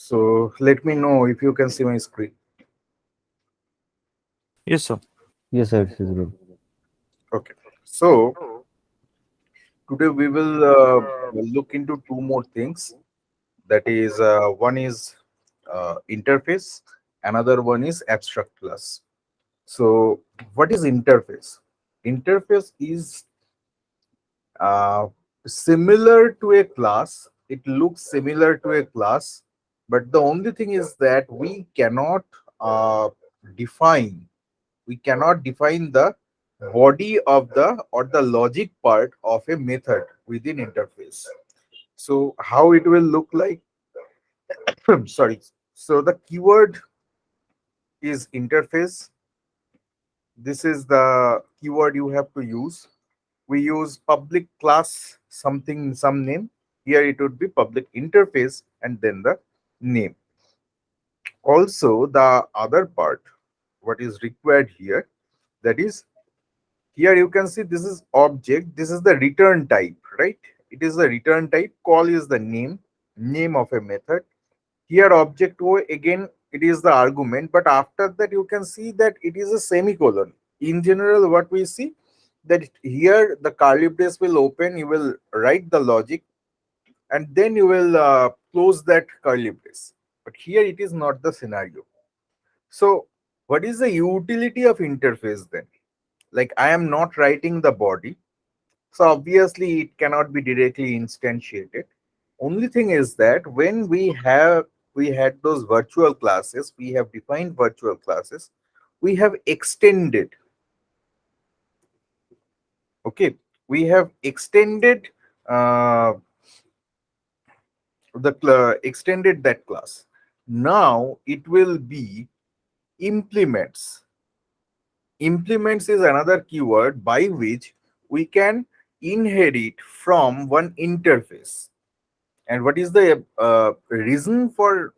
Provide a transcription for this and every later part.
So let me know if you can see my screen. Yes, sir. Yes, sir, it is good. Okay. So today we will look into two more things. That is, one is interface, another one is abstract class. So what is interface? Interface is uh, similar to a class. It looks similar to a class, but the only thing is that uh, define we cannot define the body of the or the logic part of a method within interface. So how it will look like? Sorry. So the keyword is interface. This is the keyword you have to use. We use public class something, some name. Here it would be public interface and then the name. Also the other part, what is required here, that is, here you can see this is object, this is the return type, right? It is the return type. Call is the name of a method. Here object o, again it is the argument, but after that you can see that it is a semicolon. In general what we see, that here the curly brace will open, you will write the logic, and then you will close that curly brace. But here it is not the scenario. So what is the utility of interface then? Like, I am not writing the body, so obviously it cannot be directly instantiated. Only thing is that when we had those virtual classes, we have defined virtual classes, we have extended, okay, we have extended uh, extended that class. Now it will be implements. Implements is another keyword by which we can inherit from one interface. And what is the reason for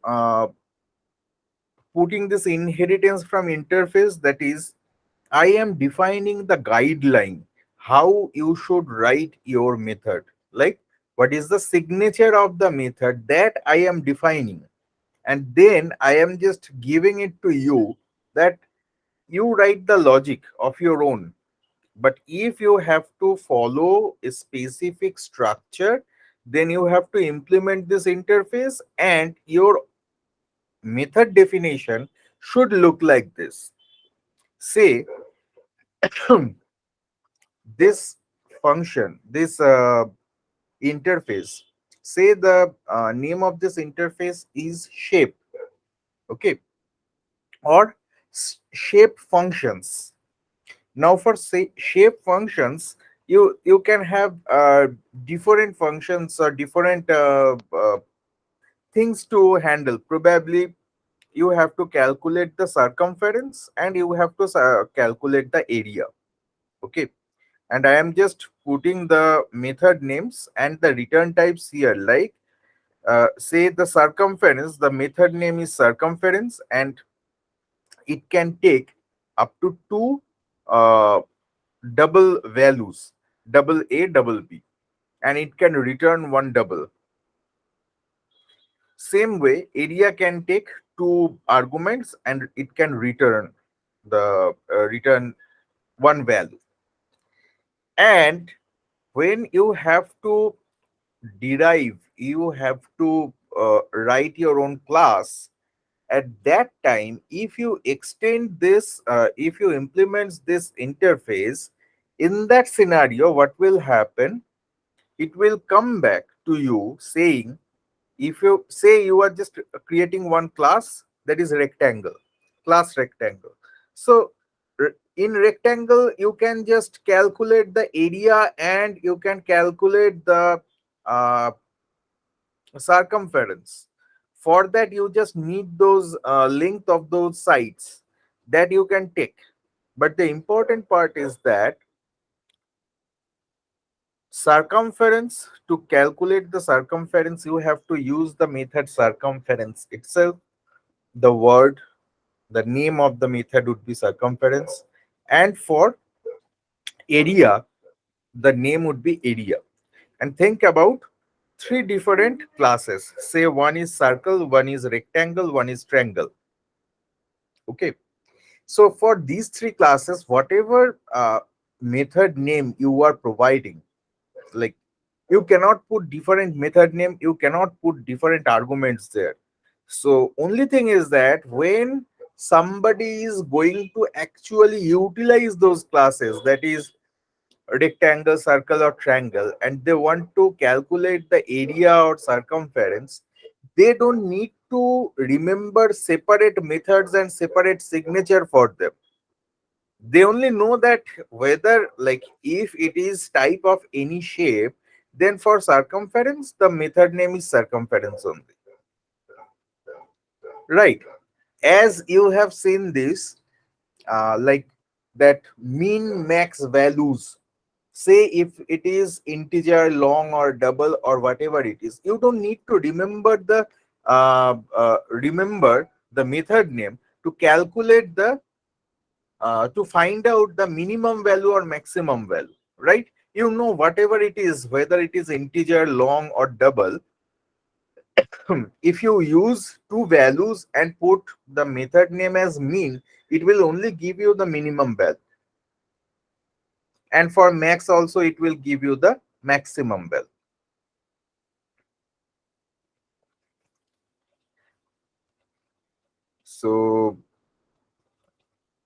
putting this inheritance from interface? That is, I am defining the guideline how you should write your method. Like, what is the signature of the method that I am defining, and then I am just giving it to you, that you write the logic of your own. But if you have to follow a specific structure, then you have to implement this interface, and your method definition should look like this. Say this function, this interface, say the name of this interface is shape, okay, or shape functions. Now for say shape functions, you can have different functions or different things to handle. Probably you have to calculate the circumference and you have to calculate the area, okay. And I am just putting the method names and the return types here. Like, say the circumference, the method name is circumference, and it can take up to two uh, double values, double a, double b, and it can return one double. Same way, area can take two arguments and it can return one value. And when you have to derive, you have to write your own class. At that time, if you extend this, if you implement this interface, in that scenario, what will happen? It will come back to you saying, if you say you are just creating one class, that is rectangle, class rectangle. So in rectangle you can just calculate the area and you can calculate the uh, circumference. For that you just need those length of those sides that you can take. But the important part is that circumference, to calculate the circumference you have to use the method circumference itself. The word, the name of the method would be circumference, and for area, the name would be area. And think about, three different classes. Say one is circle, one is rectangle, one is triangle. Okay. So for these three classes, whatever method name you are providing, like you cannot put different method name, you cannot put different arguments there. So only thing is that when somebody is going to actually utilize those classes, that is rectangle, circle, or triangle, and they want to calculate the area or circumference, they don't need to remember separate methods and separate signature for them. They only know that whether, like, if it is type of any shape, then for circumference the method name is circumference only, right? As you have seen this, like that mean max values, say if it is integer, long, or double, or whatever it is, you don't need to remember the method name to calculate the to find out the minimum value or maximum value, right? You know, whatever it is, whether it is integer, long, or double, if you use two values and put the method name as mean, it will only give you the minimum value. And for max also, it will give you the maximum value. So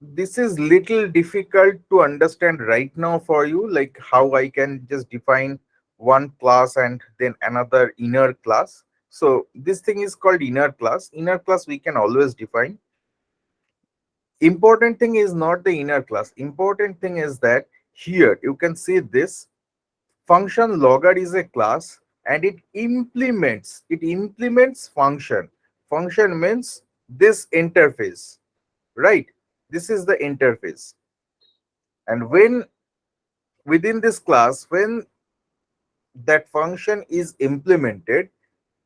this is little difficult to understand right now for you, like how I can just define one class and then another inner class. So this thing is called inner class. Inner class we can always define. Important thing is not the inner class. Important thing is that here you can see this function logger is a class, and it implements function. Function means this interface, right? This is the interface. And when within this class, when that function is implemented,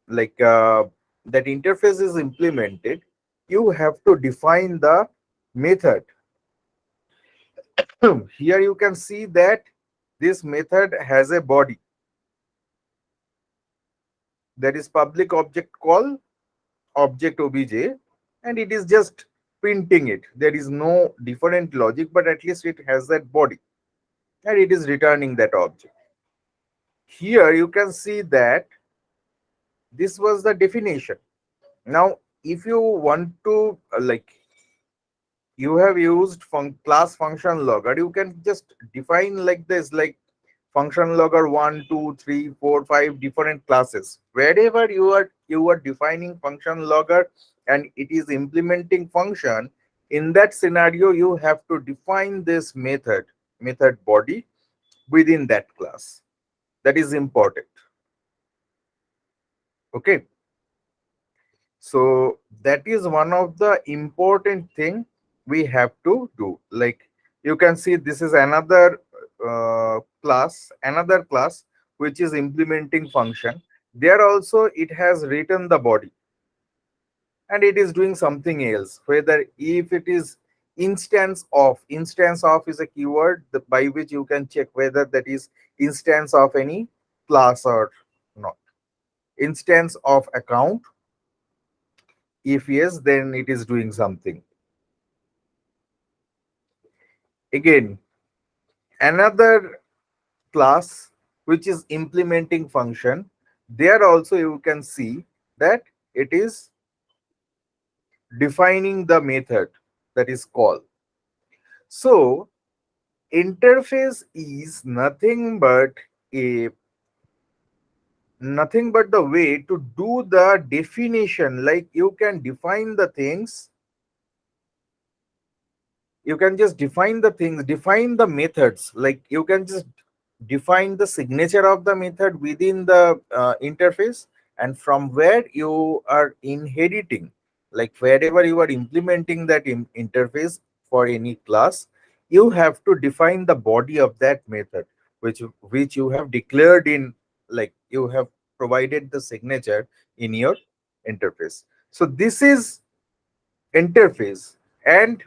like that interface is implemented, you have to define the method. Here you can see that this method has a body, that is public object call object obj, and it is just printing it. There is no different logic, but at least it has that body, and it is returning that object. Here you can see that this was the definition. Now if you want to like, you have used class function logger, you can just define like this, like function logger 1, 2, 3, 4, 5 different classes. Wherever you are defining function logger and it is implementing function, in that scenario you have to define this method body within that class. That is important. Okay. So that is one of the important thing we have to do. Like you can see, this is another class which is implementing function. There also it has written the body, and it is doing something else. Whether if it is instance of is a keyword by which you can check whether that is instance of any class or not. Instance of account, if yes, then it is doing something. Again, another class which is implementing function, there also you can see that it is defining the method that is called. So interface is a nothing but the way to do the definition. Like you can define the things, you can just define the things, define the methods. Like you can just define the signature of the method within the interface, and from where you are inheriting, like wherever you are implementing that interface for any class, you have to define the body of that method, which you have declared in, like you have provided the signature in your interface. So this is interface. And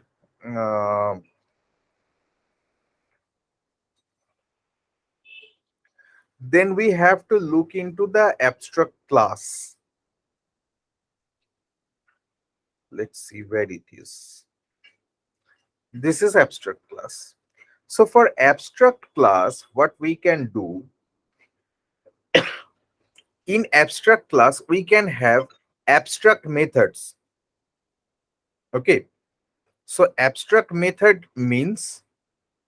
then we have to look into the abstract class. Let's see where it is. This is abstract class. So for abstract class, what we can do, in abstract class, we can have abstract methods. Okay. So abstract method means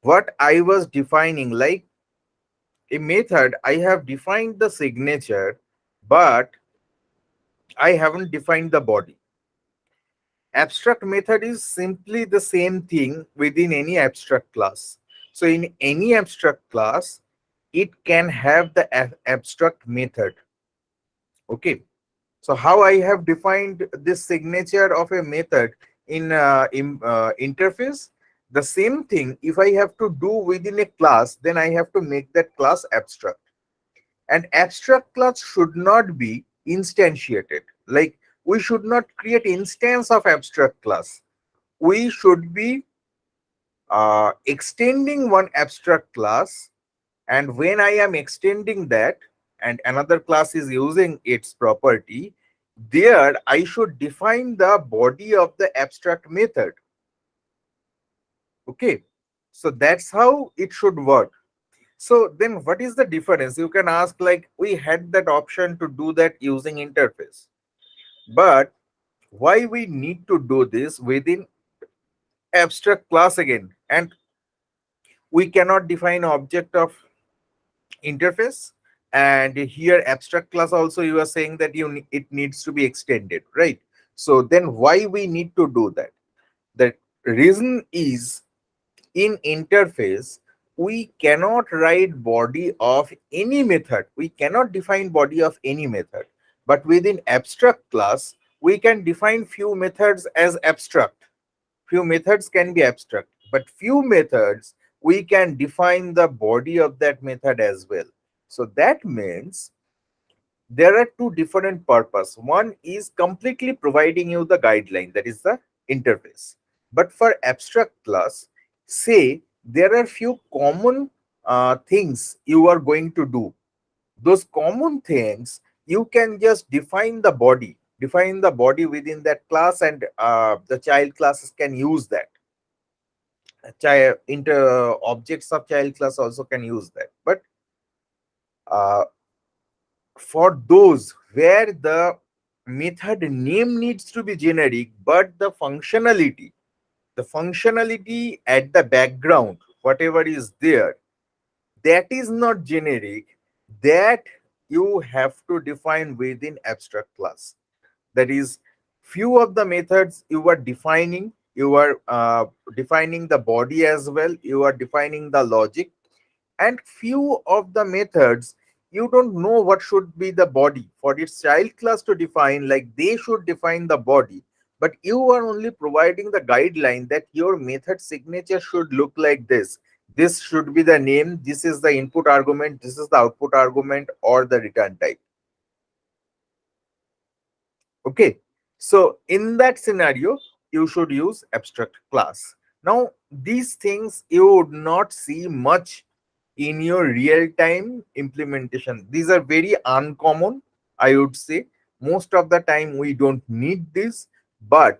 what I was defining, like a method, I have defined the signature, but I haven't defined the body. Abstract method is simply the same thing within any abstract class. So in any abstract class, it can have the abstract method. Okay. So how I have defined this signature of a method in interface, the same thing if I have to do within a class, then I have to make that class abstract. And abstract class should not be instantiated. Like we should not create instance of abstract class. We should be extending one abstract class, and when I am extending that and another class is using its property, there I should define the body of the abstract method. Okay, so that's how it should work. So then what is the difference? You can ask, like, we had that option to do that using interface, but why we need to do this within abstract class again, and we cannot define object of interface? And here abstract class also, you are saying that it needs to be extended, right? So then why we need to do that? The reason is, in interface we cannot write body of any method, we cannot define body of any method, but within abstract class we can define few methods as abstract. Few methods can be abstract, but few methods we can define the body of that method as well. So that means there are two different purpose. One is completely providing you the guideline, that is the interface. But for abstract class, say there are few common things you are going to do. Those common things you can just define the body within that class, and the child classes can use that. Child inter objects of child class also can use that. But uh, for those where the method name needs to be generic, but the functionality at the background, whatever is there, that is not generic, that you have to define within abstract class. That is, few of the methods you are defining, you are defining the body as well, you are defining the logic, and few of the methods you don't know what should be the body for its child class to define, like they should define the body, but you are only providing the guideline that your method signature should look like this should be the name, this is the input argument, this is the output argument, or the return type. Okay, so in that scenario you should use abstract class. Now these things you would not see much in your real time implementation. These are very uncommon, I would say. Most of the time we don't need this, but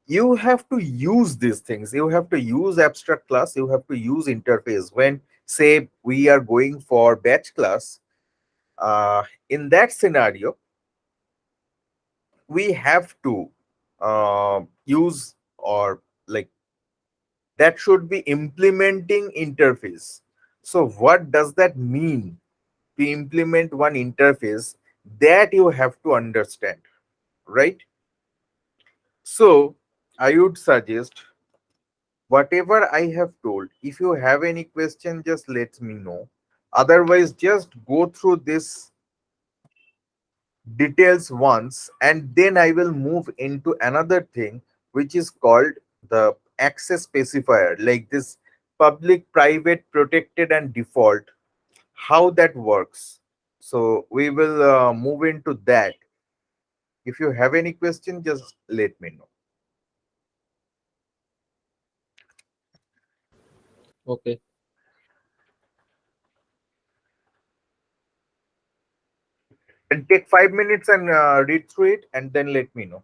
you have to use these things. You have to use abstract class, you have to use interface when, say, we are going for batch class. In that scenario we have to use, or like, that should be implementing interface. So what does that mean, to implement one interface? That you have to understand, right? So I would suggest whatever I have told, if you have any question, just let me know. Otherwise, just go through this details once, and then I will move into another thing which is called the access specifier, like this public, private, protected, and default, how that works. So we will move into that. If you have any question, just let me know. Okay. And take 5 minutes and read through it, and then let me know.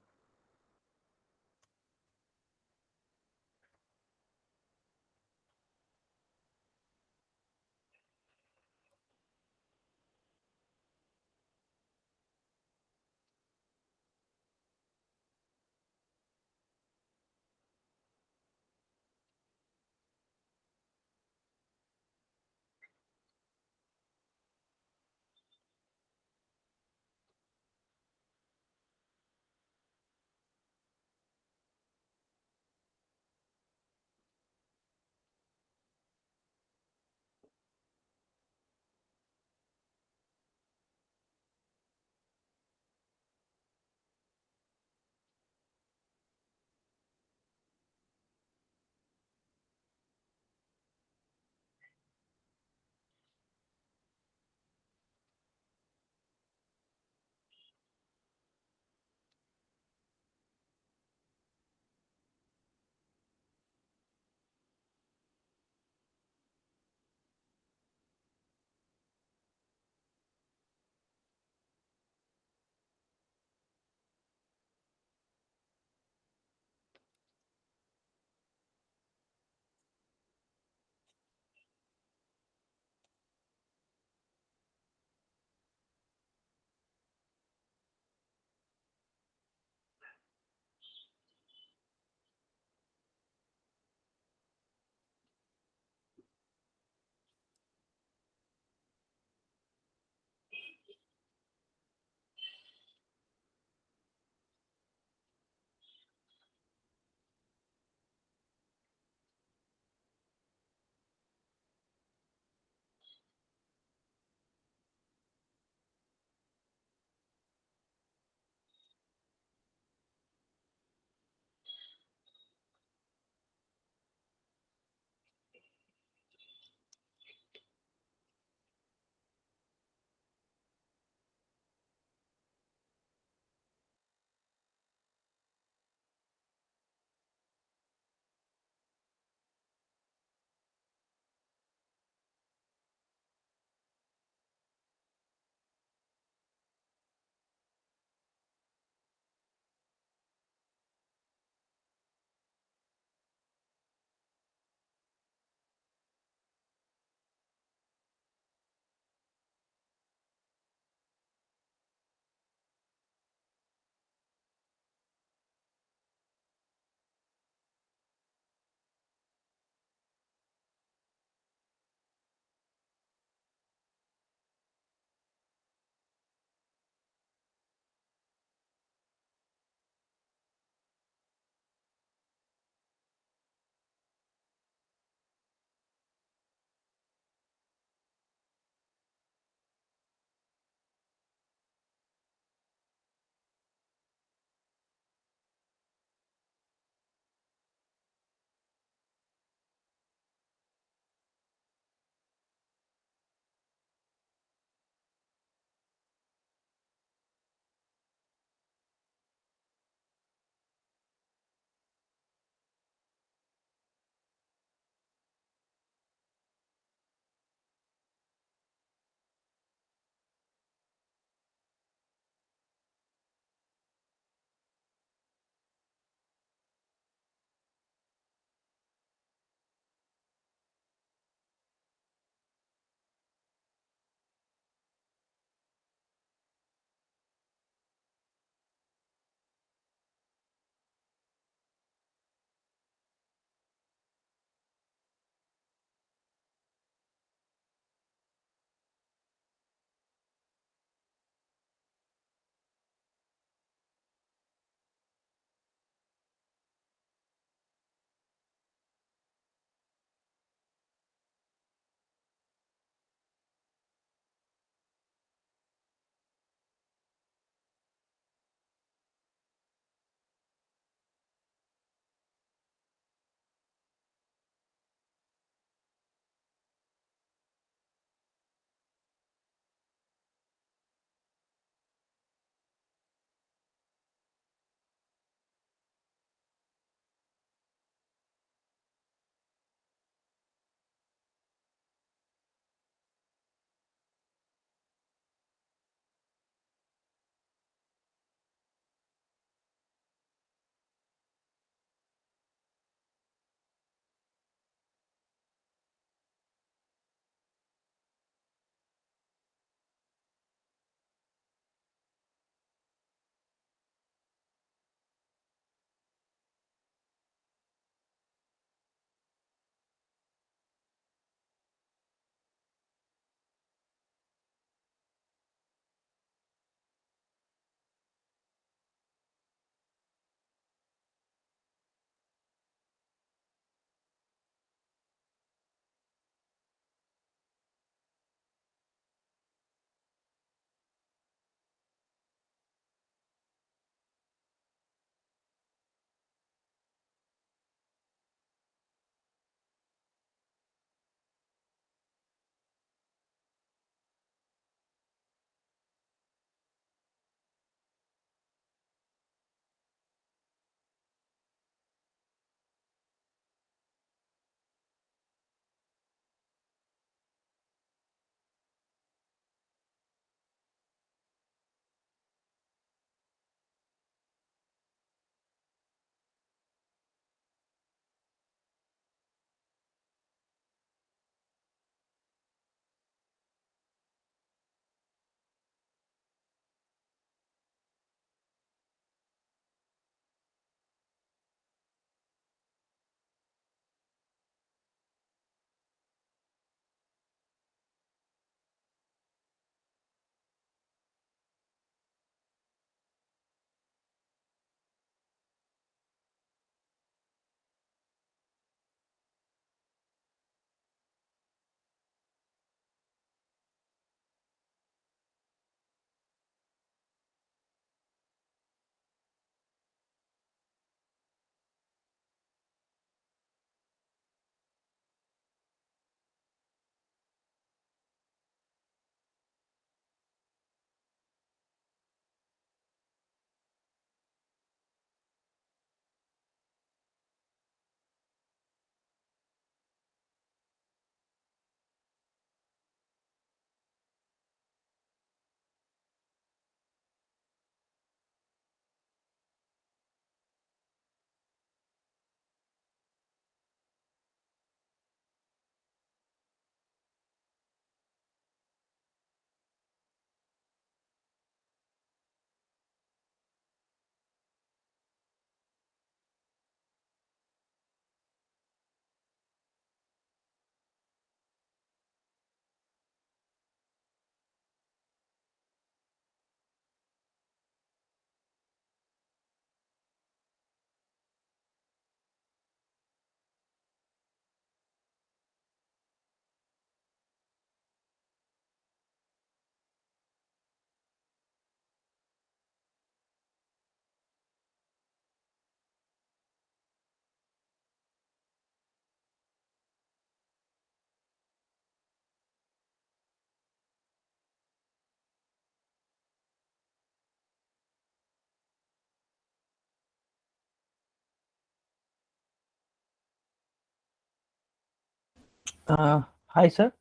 Hi, sir.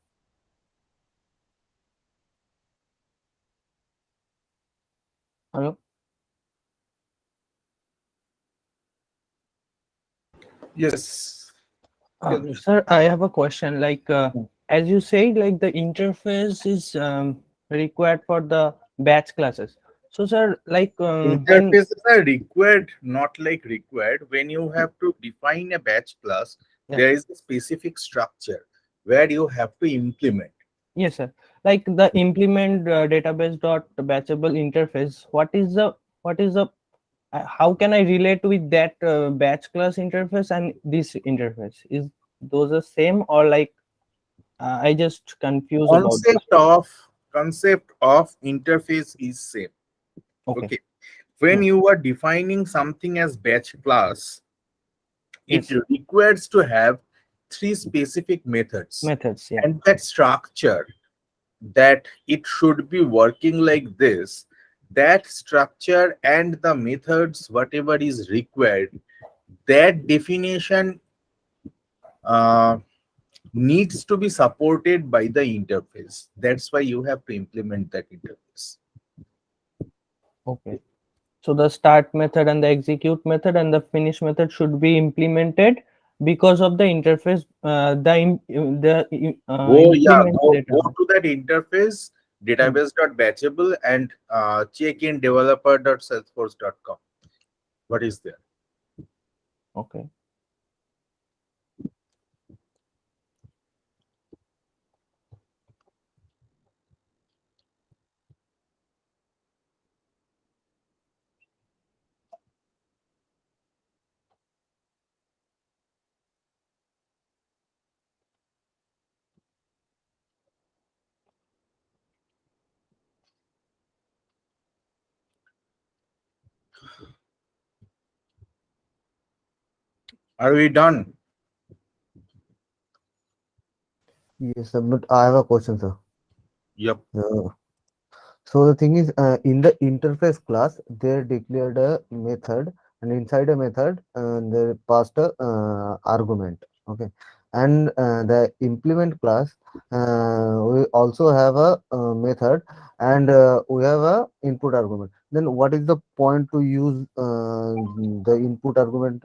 Hello. Yes. Tell me. Sir, I have a question. As you said, like the interface is required for the batch classes. So, sir, when Interfaces are required, not like required. When you have to define a batch class, yeah, there is a specific structure where you have to implement. yes, sir. Like the implement database dot batchable interface. What is the how can I relate with that batch class interface and this interface? Is those the same or I just confused about this Concept one. of concept of interface is same. Okay. Okay. When Hmm. you are defining something as batch class, it Yes. requires to have three specific methods, Methods. Yeah. and that structure, that it should be working like this, that structure and the methods whatever is required, that definition uh, needs to be supported by the interface. That's why you have to implement that interface. Okay. So the start method and the execute method and the finish method should be implemented because of the interface. Go, yeah, Implement go database. to that interface, Hmm. database.batchable, and check in developer.salesforce.com. What is there? Okay. Are we done? Yes, sir, but I have a question, sir. Yep. Uh, so the thing is, in the interface class, they declared a method, and inside a method, they passed a argument. Okay, and the implement class, we also have a method, and we have a input argument. Then, what is the point to use the input argument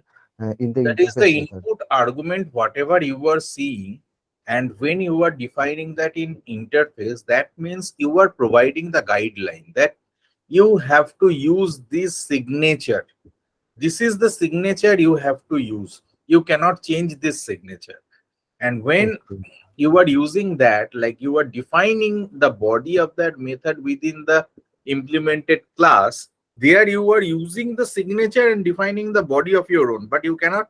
in the That is the interface method? input argument, whatever you are seeing. And when you are defining that in interface, that means you are providing the guideline that you have to use this signature. This is the signature you have to use. You cannot change this signature. And when Okay, you are using that, like you are defining the body of that method within the implemented class, there you are using the signature and defining the body of your own, but you cannot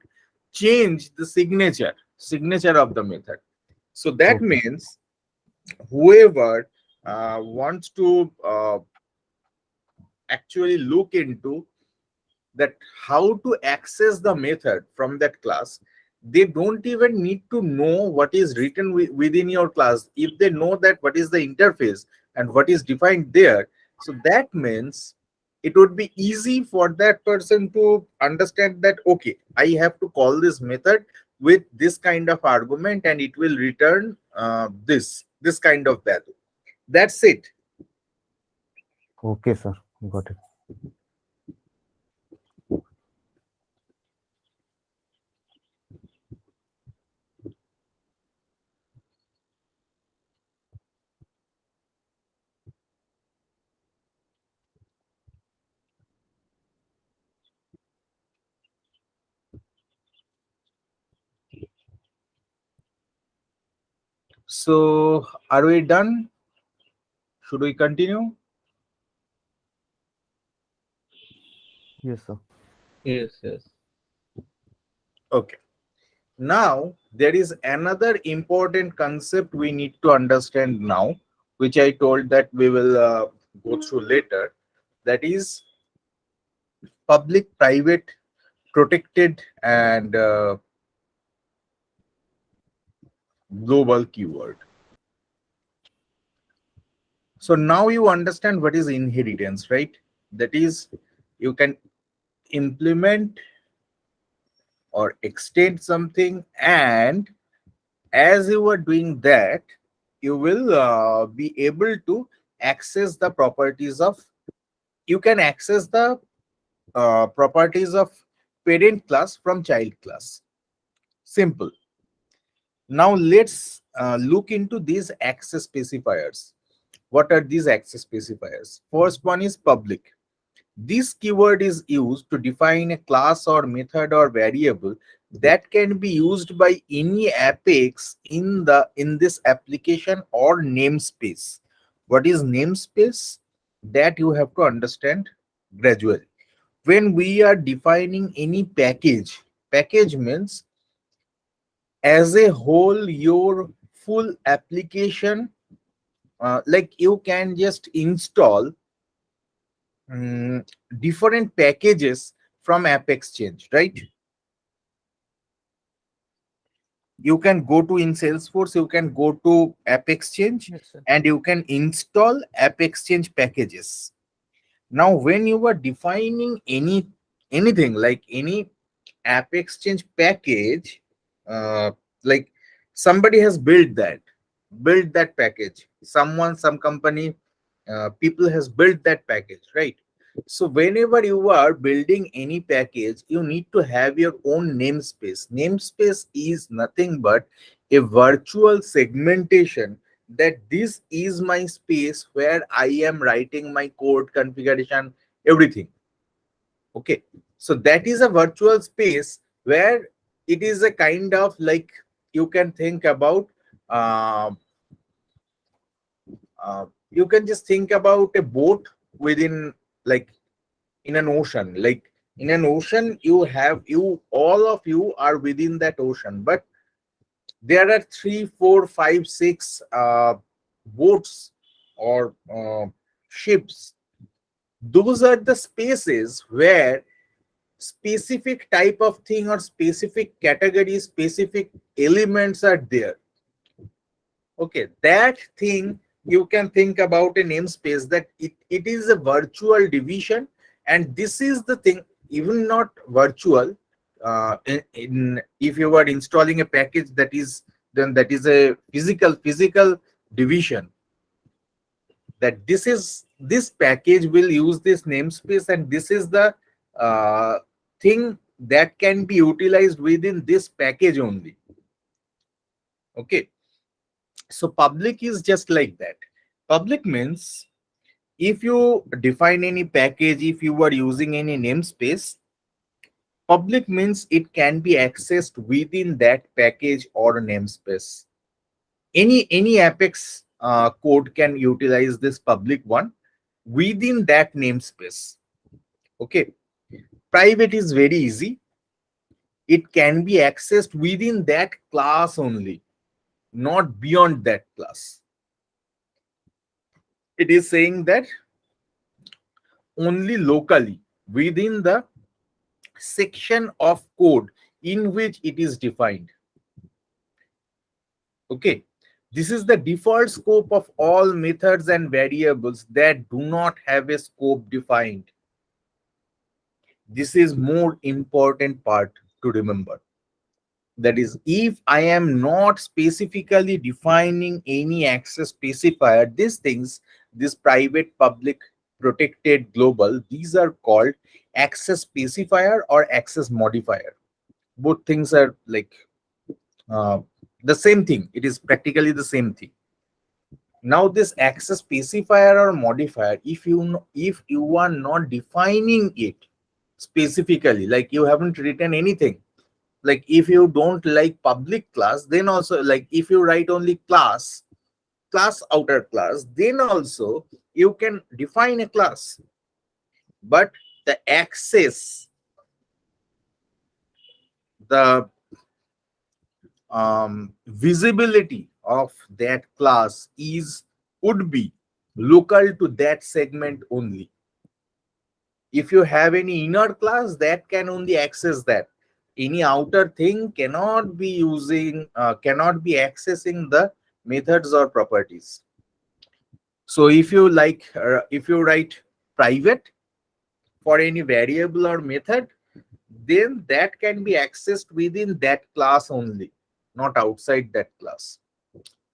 change the signature of the method. So that okay, means whoever wants to actually look into that how to access the method from that class, they don't even need to know what is written within your class. If they know that what is the interface and what is defined there, so that means it would be easy for that person to understand that, okay, I have to call this method with this kind of argument and it will return this kind of value. That's it. okay, sir. Got it. So are we done? Should we continue? Yes, sir. Yes. Yes. Okay. Now, there is another important concept we need to understand now, which I told that we will go through later. That is public, private, protected, and global keyword. So now you understand what is inheritance, right? That is, you can implement or extend something, and As you are doing that, you will be able to access the properties of, you can access the properties of parent class from child class. Simple. Now let's look into these access specifiers. What are these access specifiers? First one is public. This keyword is used to define a class or method or variable that can be used by any apex in this application or namespace. What is namespace? That you have to understand gradually. When we are defining any package, package means as a whole your full application, like you can just install mm, different packages from App Exchange, right? You can go to, in Salesforce, you can go to App Exchange Yes, sir. and you can install App Exchange packages. Now, when you are defining anything like any App Exchange package, uh, like somebody has built that package. Someone, some company, people has built that package, right? So whenever you are building any package, you need to have your own namespace. Namespace is nothing but a virtual segmentation, that this is my space where I am writing my code configuration, everything. Okay, so that is a virtual space where it is a kind of like, you can think about, uh, you can just think about a boat within, like, in an ocean. Like in an ocean, you have, you all of you are within that ocean, but there are three, four, five, six boats or ships. Those are the spaces where specific type of thing or specific category, specific elements are there. Okay, that thing, you can think about a namespace, that it is a virtual division. And this is the thing, even not virtual, if you are installing a package, that is, then that is a physical division, that this package will use this namespace, and this is the uh, thing that can be utilized within this package only. Okay, so public is just like that. Public means, if you define any package, if you are using any namespace, public means it can be accessed within that package or namespace. Any Apex code can utilize this public one within that namespace. Okay, private is very easy. It can be accessed within that class only, not beyond that class. It is saying that only locally within the section of code in which it is defined. Okay, this is the default scope of all methods and variables that do not have a scope defined. This is more important part to remember. That is, if I am not specifically defining any access specifier, these things, this private, public, protected, global, these are called access specifier or access modifier. Both things are like uh, the same thing. It is practically the same thing. Now this access specifier or modifier, if you are not defining it specifically, like you haven't written anything, like if you don't like public class, then also, like if you write only class outer class, then also you can define a class. But the access, the visibility of that class is, would be local to that segment only. If you have any inner class, that can only access that. Any outer thing cannot be cannot be accessing the methods or properties. So if you like, if you write private for any variable or method, then that can be accessed within that class only, not outside that class.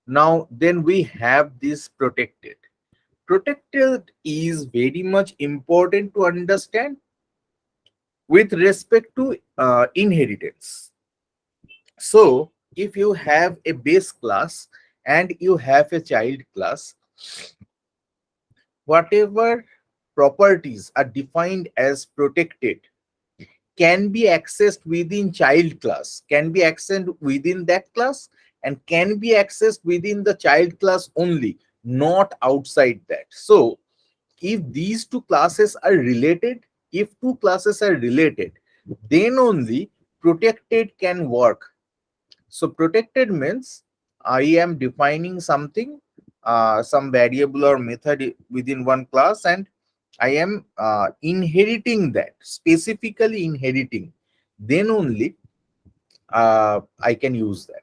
Now, then we have this protected. Protected is very much important to understand with respect to inheritance. So, if you have a base class and you have a child class, whatever properties are defined as protected can be accessed within child class, can be accessed within that class, and can be accessed within the child class only, not outside that. So, if these two classes are related, if two classes are related, then only protected can work. So protected means I am defining something, some variable or method within one class, and I am inheriting that, specifically inheriting. Then only I can use that.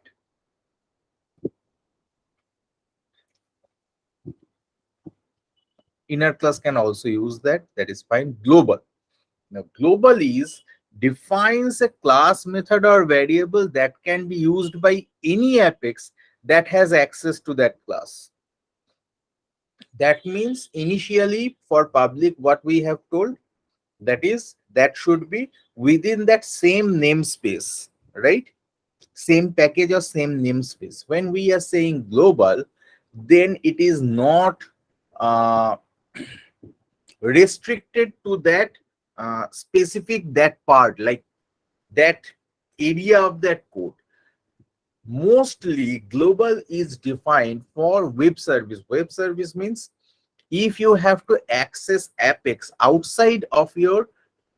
Inner class can also use that. That is fine. Global. Now, global is defines a class, method, or variable that can be used by any apex that has access to that class. That means initially for public, what we have told, that is, that should be within that same namespace, right? Same package or same namespace. When we are saying global, then it is not uh, restricted to that specific that part, like that area of that code. Mostly global is defined for web service. Web service means if you have to access apex outside of your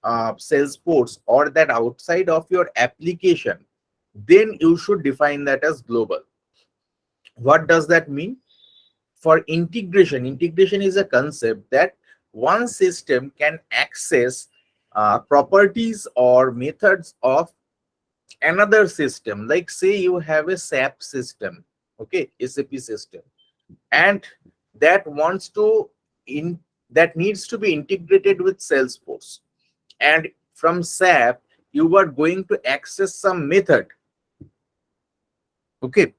Salesforce or that outside of your application, then you should define that as global. What does that mean? For integration, integration is a concept that one system can access properties or methods of another system. Like say you have a SAP system, okay, SAP system, and that wants to in that needs to be integrated with Salesforce, and from SAP you are going to access some method, okay,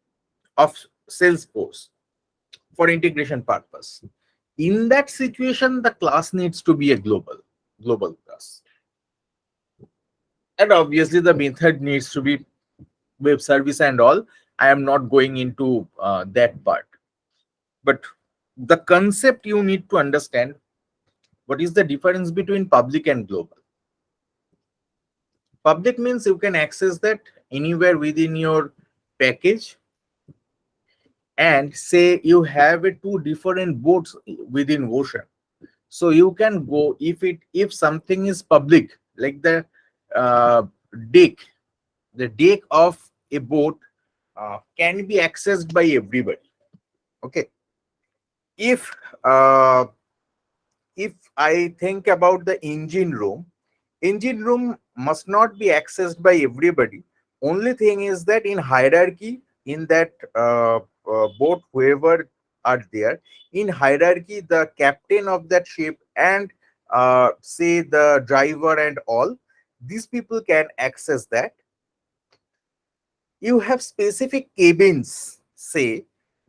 of Salesforce for integration purpose. In that situation, the class needs to be a global class, and obviously the method needs to be web service and all. I am not going into that part, but the concept you need to understand. What is the difference between public and global? Public means you can access that anywhere within your package, and say you have a two different boats within ocean. So you can go, if something is public, like uh, deck the deck of a boat can be accessed by everybody, okay. If uh, if I think about the engine room must not be accessed by everybody. Only thing is that in hierarchy, in that boat, whoever are there in hierarchy, the captain of that ship and say the driver and all, these people can access that. You have specific cabins, say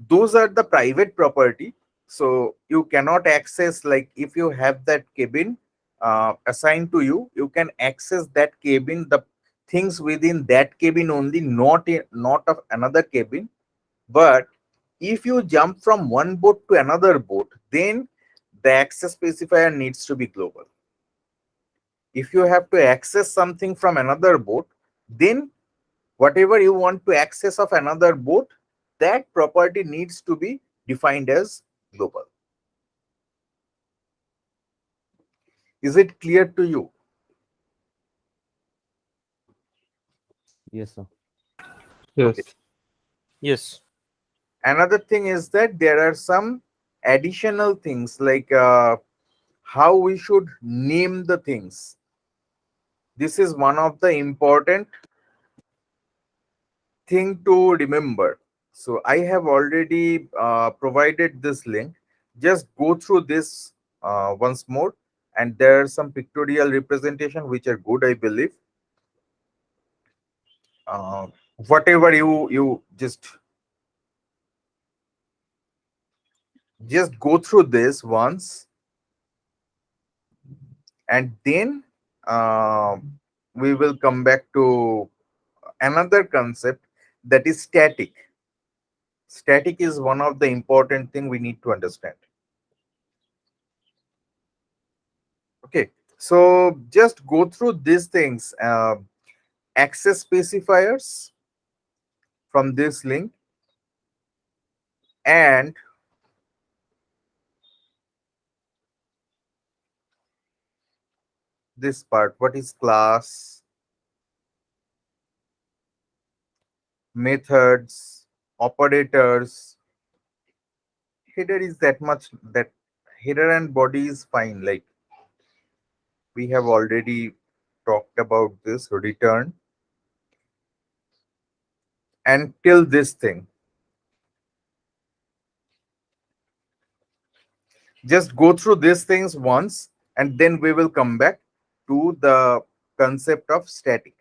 those are the private property, so you cannot access. Like if you have that cabin assigned to you, you can access that cabin, the things within that cabin only, not of another cabin. But if you jump from one boat to another boat, then the access specifier needs to be global. If you have to access something from another boat, then whatever you want to access of another boat, that property needs to be defined as global. Is it clear to you? Yes, sir. Okay. Yes. Yes. Another thing is that there are some additional things, like how we should name the things. This is one of the important thing to remember. So I have already provided this link. Just go through this once more, and there are some pictorial representation which are good, I believe. whatever you just go through this once, and then we will come back to another concept, that is static. Static is one of the important thing we need to understand. Okay, so just go through these things. Access specifiers from this link, and this part, what is class, methods, operators. Header is that much, that header and body is fine, like we have already talked about this. Return and till this thing, just go through these things once, and then we will come back to the concept of static.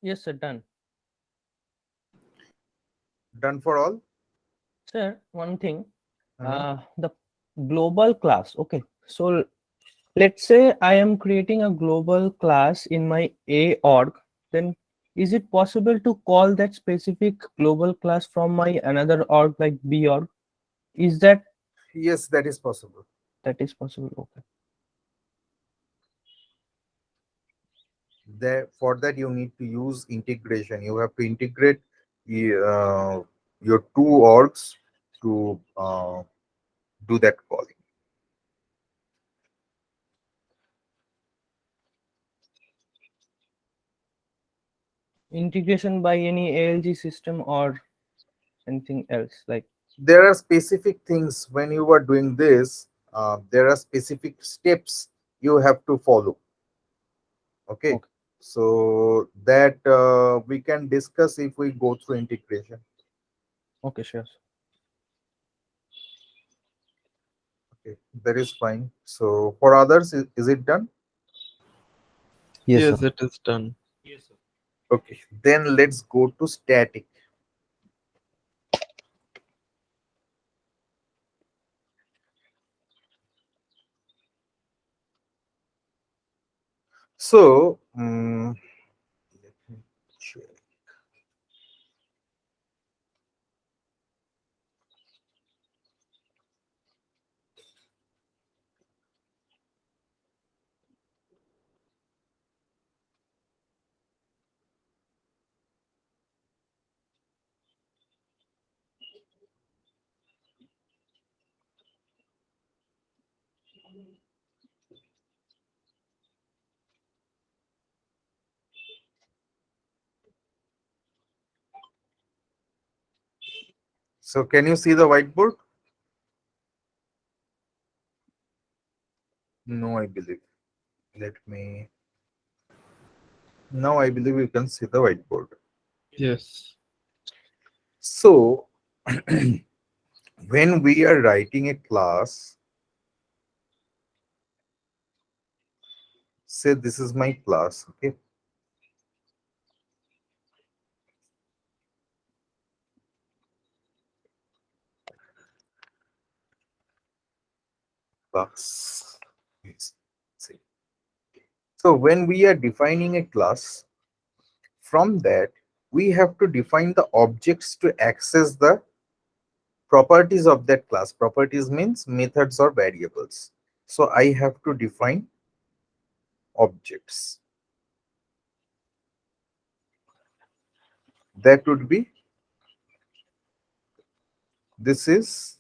Yes, sir, done. Done for all? Sir, one thing, Mhm. the global class. Okay, so let's say I am creating a global class in my A org, then is it possible to call that specific global class from my another org like B org? Is that Yes, that is possible. that is possible? Okay. There, for that you need to use integration. You have to integrate your two orgs to do that calling. Integration by any ALG system or anything else like There are specific things when you are doing this. There are specific steps you have to follow. Okay, okay. so that we can discuss if we go through integration. Okay, sure. Okay, that is fine. So for others, is it done? Yes, sir. Yes, it is done. Okay, then let's go to static. So let me check. So can you see the whiteboard? No, I believe. Let me. Now I believe you can see the whiteboard. Yes. So when we are writing a class, say this is my class. Okay, class. Yes. See. So when we are defining a class, from that we have to define the objects to access the properties of that class. Properties means methods or variables. So I have to define objects. That would be, this is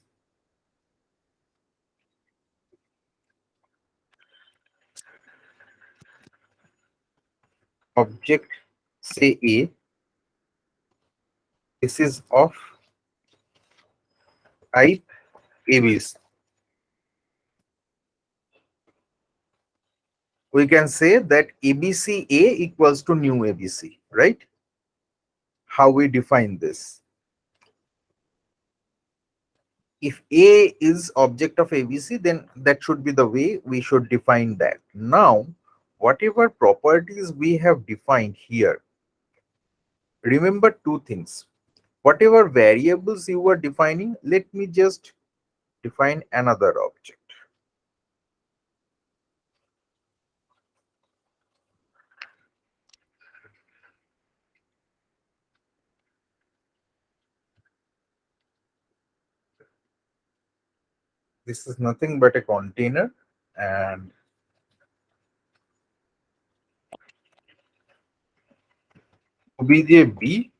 object, say A. This is of type ABC. We can say that ABC A equals to new ABC, right? How we define this? If A is object of ABC, then that should be the way we should define that. Now, whatever properties we have defined here, remember two things. Whatever variables you are defining, let me just define another object. This is nothing but a container, and obj b,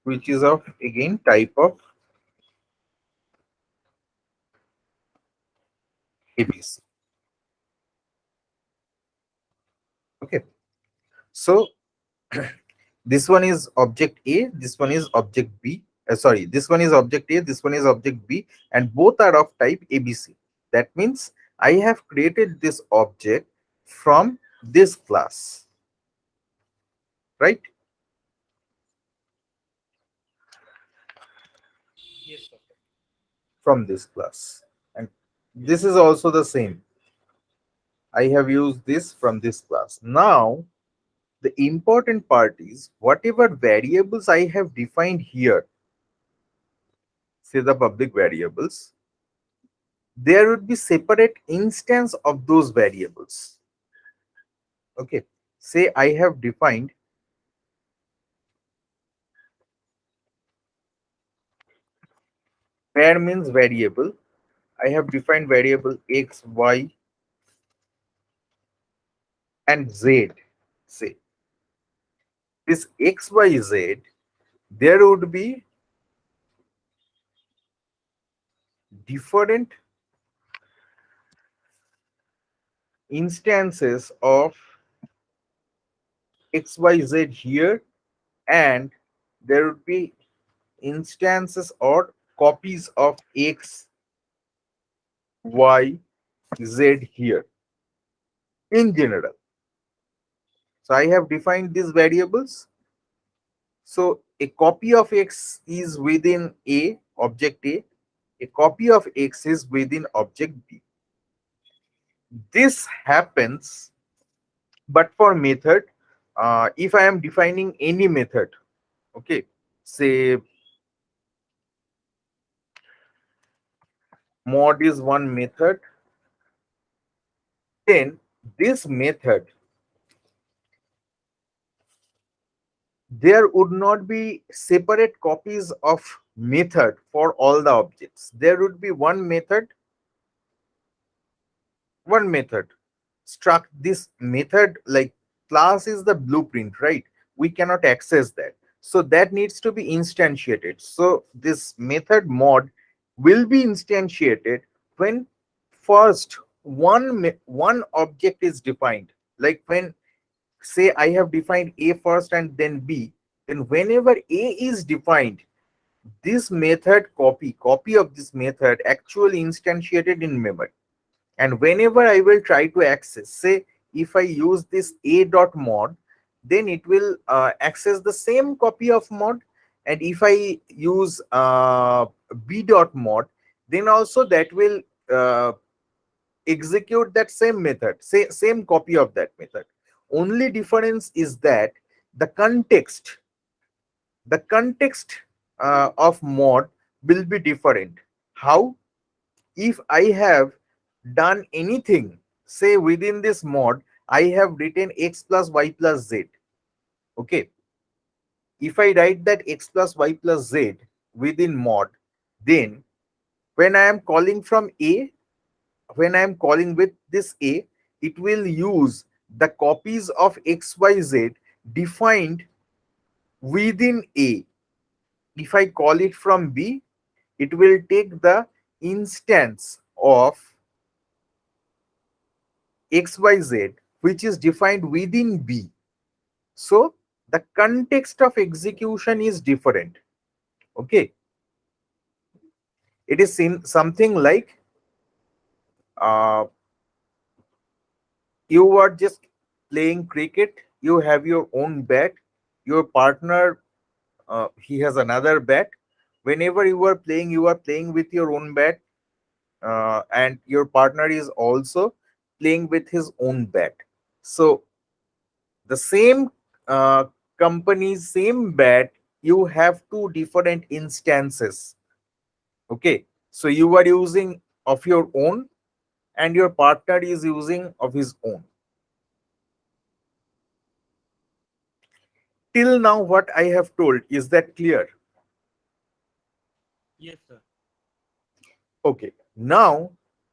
which is of again type of ABC. Okay, so this one is object A, this one is object B. Sorry, this one is object A, this one is object B, and both are of type ABC. That means I have created this object from this class, right? From this class. And this is also the same. I have used this from this class. Now, The important part is whatever variables I have defined here, say the public variables, there would be separate instance of those variables. Okay. Say I have defined var means variable. I have defined variable x, y, and z. Say this x, y, z, there would be different instances of x, y, z here, and there would be instances or copies of x, y, z here in general. So I have defined these variables. So a copy of x is within a copy of x is within object B. This happens, but for method, if I am defining any method, okay, say mod is one method, then this method, there would not be separate copies of method for all the objects. There would be one method struct. This method, like class is the blueprint, right? We cannot access that, so that needs to be instantiated. So this method mod will be instantiated when first one object is defined. Like when, say I have defined a first and then b, then whenever a is defined, this method copy of this method actually instantiated in memory. And whenever I will try to access, say if I use this a dot mod, then it will access the same copy of mod. And if I use b dot mod, then also that will uh, execute that same method, say same copy of that method. Only difference is that the context, of mod will be different. How? If I have done anything, say within this mod, I have written x plus y plus z. Okay. If I write that x plus y plus z within mod, then when I am calling from A, when I am calling with this A, it will use the copies of x, y, z defined within A. If I call it from B, it will take the instance of xyz which is defined within B. So the context of execution is different. Okay. It is something like uh, you are just playing cricket, you have your own bat, your partner, he has another bat. Whenever you are playing with your own bat, and your partner is also playing with his own bat. So the same uh, company's same bat, you have two different instances. Okay, so you are using of your own and your partner is using of his own. Till now what I have told, is that clear? Yes, sir. Okay, now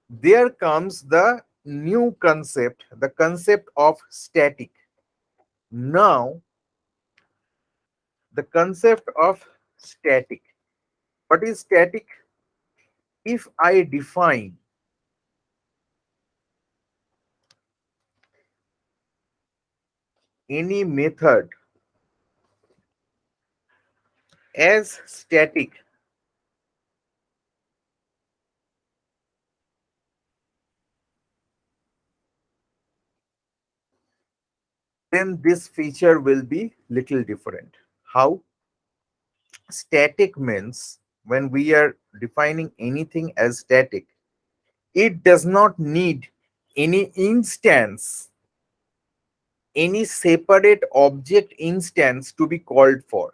there comes the new concept, the concept of static. Now the concept of static. What is static? If I define any method as static, then this feature will be little different. How? Static means when we are defining anything as static, it does not need any instance any separate object instance to be called for.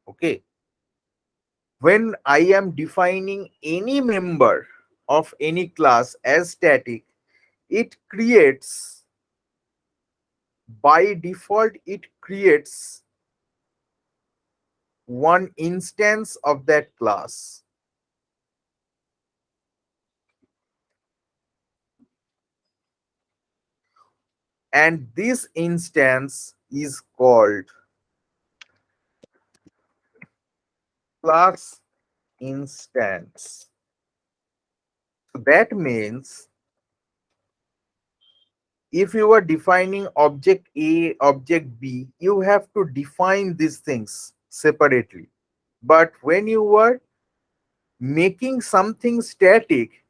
Okay. When I am defining any member of any class as static, it creates, by default, it creates one instance of that class. And this instance is called class instance. So that means if you are defining object A, object B, you have to define these things separately. But when you are making something static,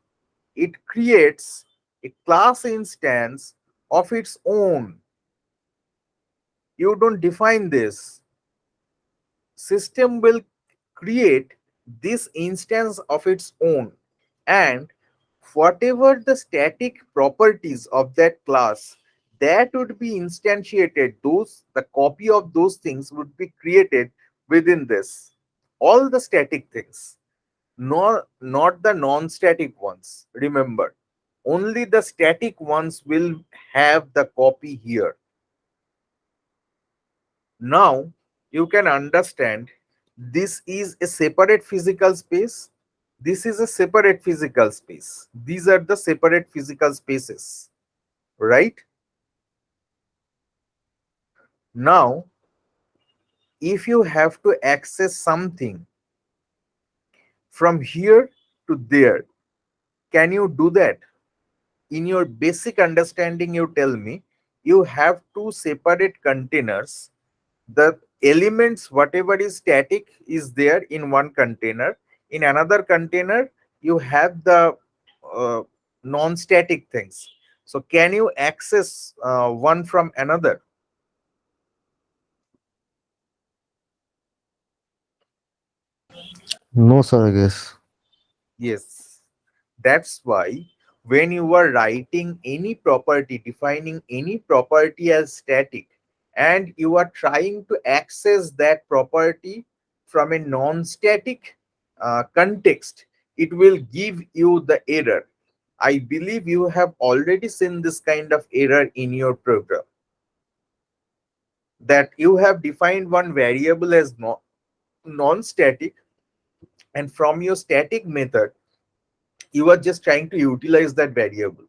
it creates a class instance of its own. You don't define this. System will create this instance of its own, and whatever the static properties of that class, that would be instantiated, those the copy of those things would be created within this, all the static things, not the non-static ones. Remember, only the static ones will have the copy here. Now you can understand, this is a separate physical space. This is a separate physical space. These are the separate physical spaces, right? Now, if you have to access something from here to there, can you do that? In your basic understanding, you tell me, you have two separate containers. The elements, whatever is static, is there in one container. In another container, you have the uh, non-static things. So can you access one from another? No, sir, I guess. Yes. That's why when you are writing any property, defining any property as static, and you are trying to access that property from a non-static context, it will give you the error. I believe you have already seen this kind of error in your program, that you have defined one variable as non-static, and from your static method, you are just trying to utilize that variable.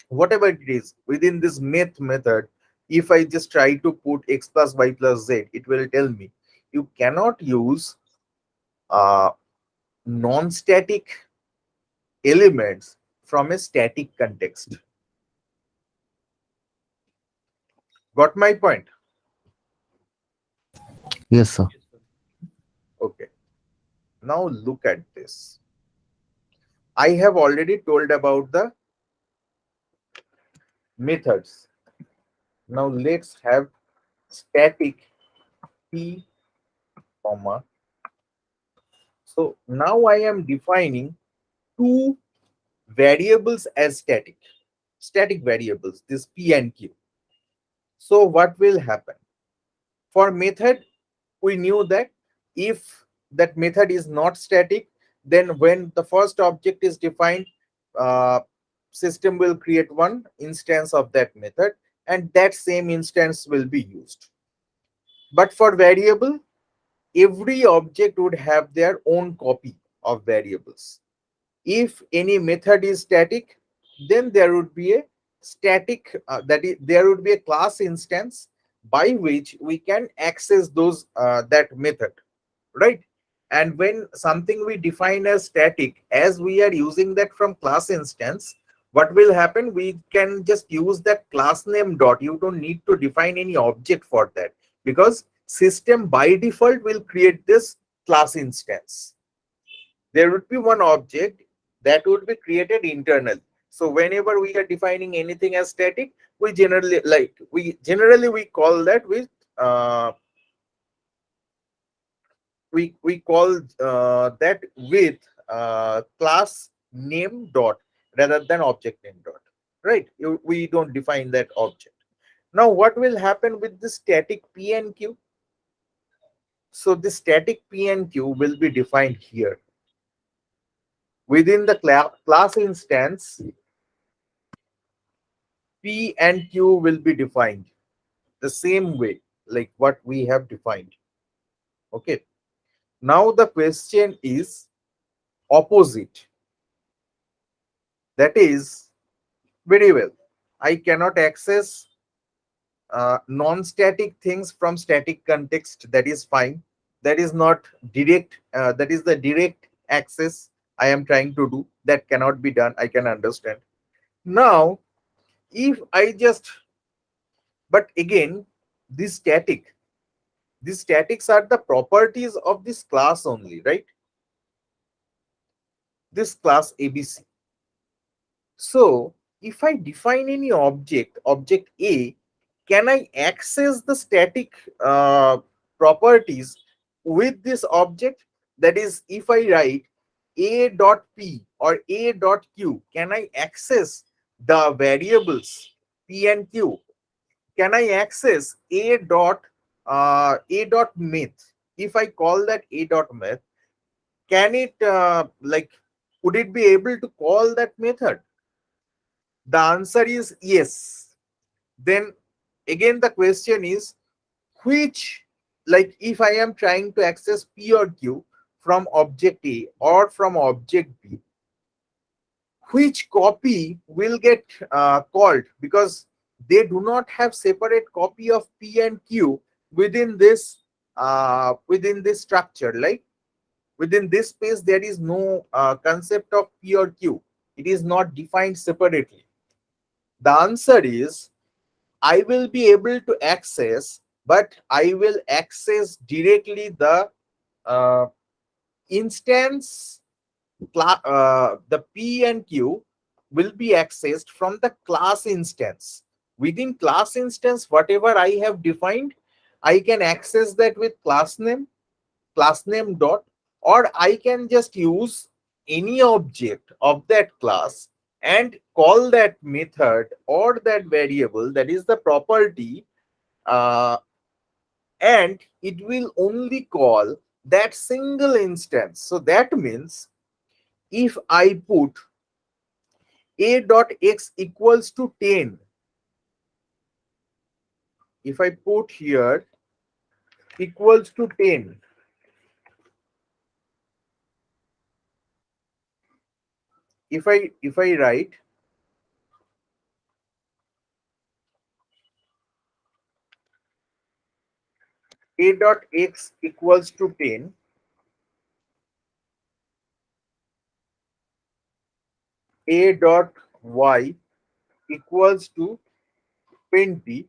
Whatever it is within this math method, if I just try to put x plus y plus z, it will tell me you cannot use uh, non-static elements from a static context. Got my point? Yes, sir. Okay, now look at this. I have already told about the methods. Now let's have static p comma. So now I am defining two variables as static variables, this p and q. So what will happen? For method, we knew that if that method is not static, then when the first object is defined, uh, system will create one instance of that method, and that same instance will be used. But for variable, every object would have their own copy of variables. If any method is static, then there would be a static, that is, there would be a class instance by which we can access those that method, right? And when something we define as static, as we are using that from class instance, what will happen, we can just use that class name dot. You don't need to define any object for that, because system by default will create this class instance. There would be one object that would be created internally. So whenever we are defining anything as static, we call that with uh, we call that with class name dot rather than object name dot, right? We don't define that object. Now what will happen with the static P and Q? So the static P and Q will be defined here. Within the class instance, P and Q will be defined the same way like what we have defined. Okay. Now the question is opposite. That is very well. I cannot access non-static things from static context. That is fine. That is not direct. That is the direct access I am trying to do. That cannot be done. I can understand. Now, if I just, but again, this static, these statics are the properties of this class only, right? This class ABC. So if I define any object, object A, can I access the static properties with this object? That is, if I write A dot P or A dot Q, can I access the variables P and Q? Can I access A dot math? If I call that A dot math, can it like would it be able to call that method? The answer is yes. Then again the question is which, like if I am trying to access P or Q from object A or from object B, which copy will get called, because they do not have separate copy of P and Q within this structure. Like within this space there is no concept of P or Q. It is not defined separately. The answer is I will be able to access, but I will access directly the uh, instance. The P and Q will be accessed from the class instance. Within class instance, whatever I have defined, I can access that with class name dot, or I can just use any object of that class and call that method or that variable, that is the property, uh, and it will only call that single instance. So that means if I put a dot x equals to 10, if I put here equals to 10, if I write a dot x equals to 10, a dot y equals to 20,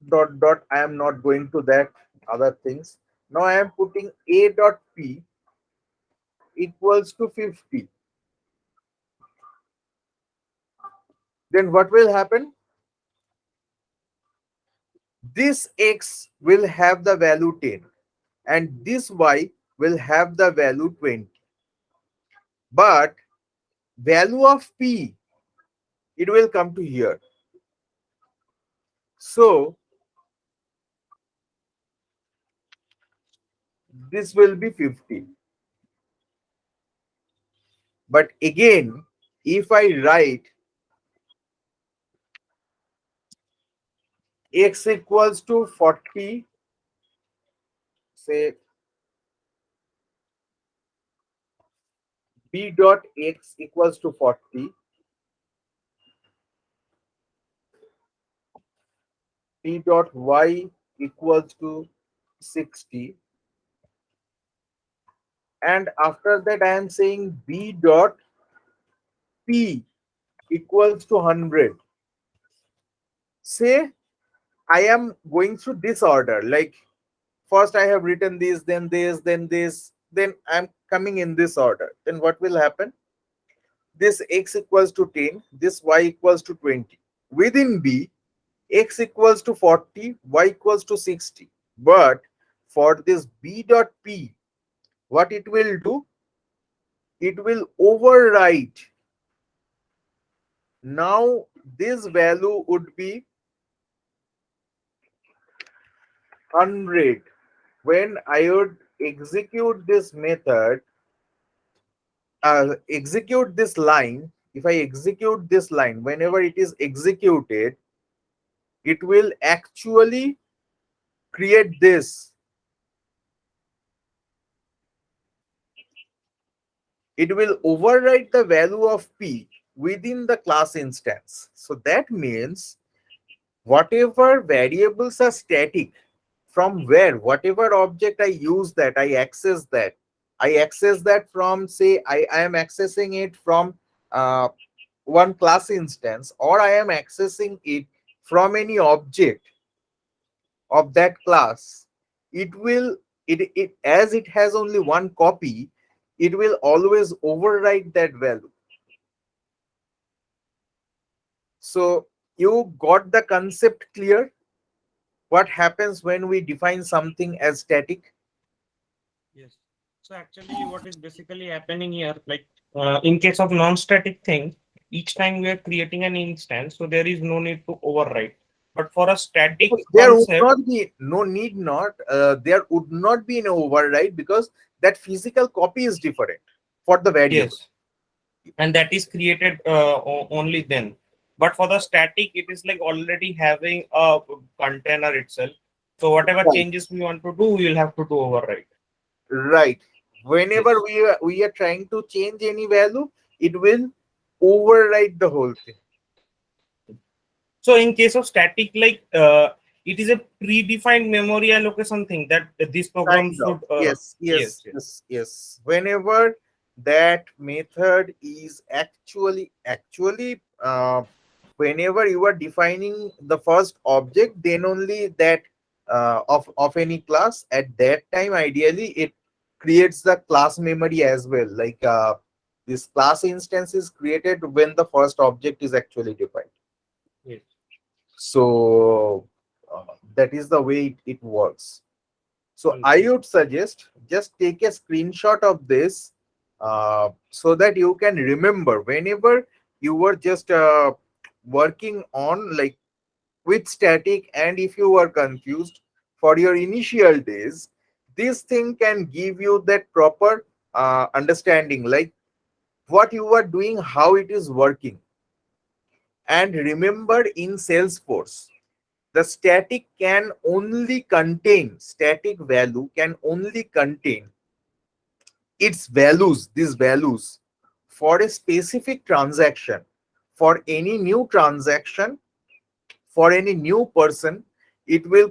dot dot, I am not going to that other things. Now I am putting a dot p equals to 50. Then what will happen? This x will have the value 10 and this y will have the value 20. But value of p, it will come to here. So this will be 50. But again, if I write x equals to 40, say b dot x equals to 40, p dot y equals to 60, and after that I am saying b dot p equals to 100. Say I am going through this order, like first I have written this, then this, then this, then I'm coming in this order. Then what will happen? This x equals to 10, this y equals to 20. Within b, x equals to 40, y equals to 60. But for this b dot p, what it will do? It will overwrite Now this value would be 100. When I would execute this method, execute this line, if I execute this line, whenever it is executed, it will actually create this. It will override the value of p within the class instance. So that means whatever variables are static, from where whatever object I use, that I access that from, say, I am accessing it from uh, one class instance, or I am accessing it from any object of that class. It will, it as it has only one copy, it will always override that value. So you got the concept clear? What happens when we define something as static? Yes. So actually, what is basically happening here, like in case of non-static thing, each time we are creating an instance, so there is no need to override. But for a static There would concept, not be, no need not, there would not be an override, because that physical copy is different for the variable. yes, and that is created only then. But for the static, it is like already having a container itself. So whatever Right. changes we want to do, we will have to do override. Right. Whenever Yes. we are trying to change any value, it will override the whole thing. So in case of static, like it is a predefined memory allocation thing that this program Kind of. should. Yes, Yes, yes, yes, yes, yes. Whenever that method is whenever you are defining the first object, then only that of any class, at that time, ideally, it creates the class memory as well. Like this class instance is created when the first object is actually defined. yes. So that is the way it works. So I Okay. would suggest just take a screenshot of this, so that you can remember whenever you were just working on, like, with static, and if you were confused for your initial days, this thing can give you that proper understanding, like what you are doing, how it is working. And remember, in Salesforce, the static value can only contain its values, these values, for a specific transaction. For any new transaction, for any new person, it will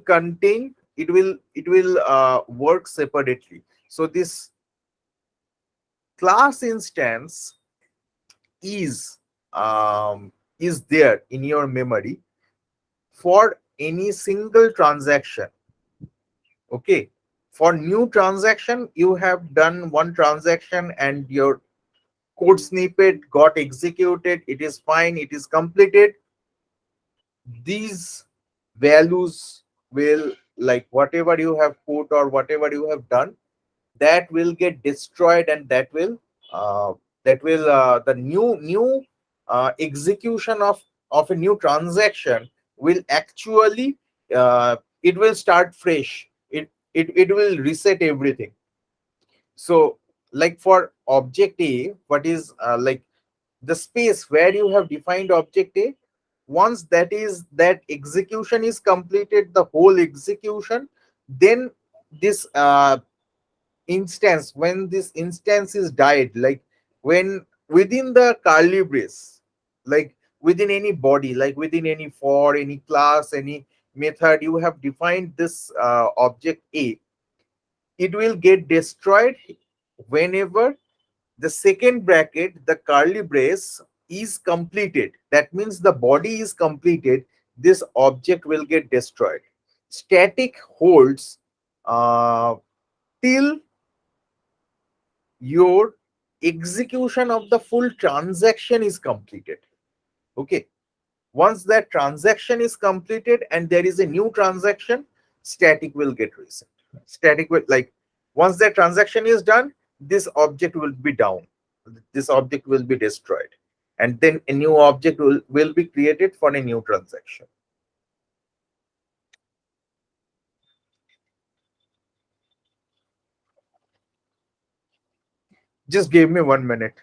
work separately. So this class instance is is there in your memory for any single transaction. Okay, for new transaction, you have done one transaction and your code snippet got executed, it is fine, it is completed. These values will, like whatever you have put or whatever you have done, that will get destroyed, and uh, the new execution of a new transaction will actually, it will start fresh. It will reset everything. So, like for object A, what is like the space where you have defined object A, once that execution is completed, the whole execution, then this instance, when this instance is died, like when within the curly brace, like within any body, like within any for any class, any method, you have defined this object A, it will get destroyed whenever the second bracket, the curly brace, is completed. That means the body is completed. This object will get destroyed. Static holds uh, till your execution of the full transaction is completed. Okay. Once that transaction is completed and there is a new transaction, static will get reset. Static will, like, once that transaction is done, this object will be down. This object will be destroyed. and then a new object will be created for a new transaction. Just give me 1 minute.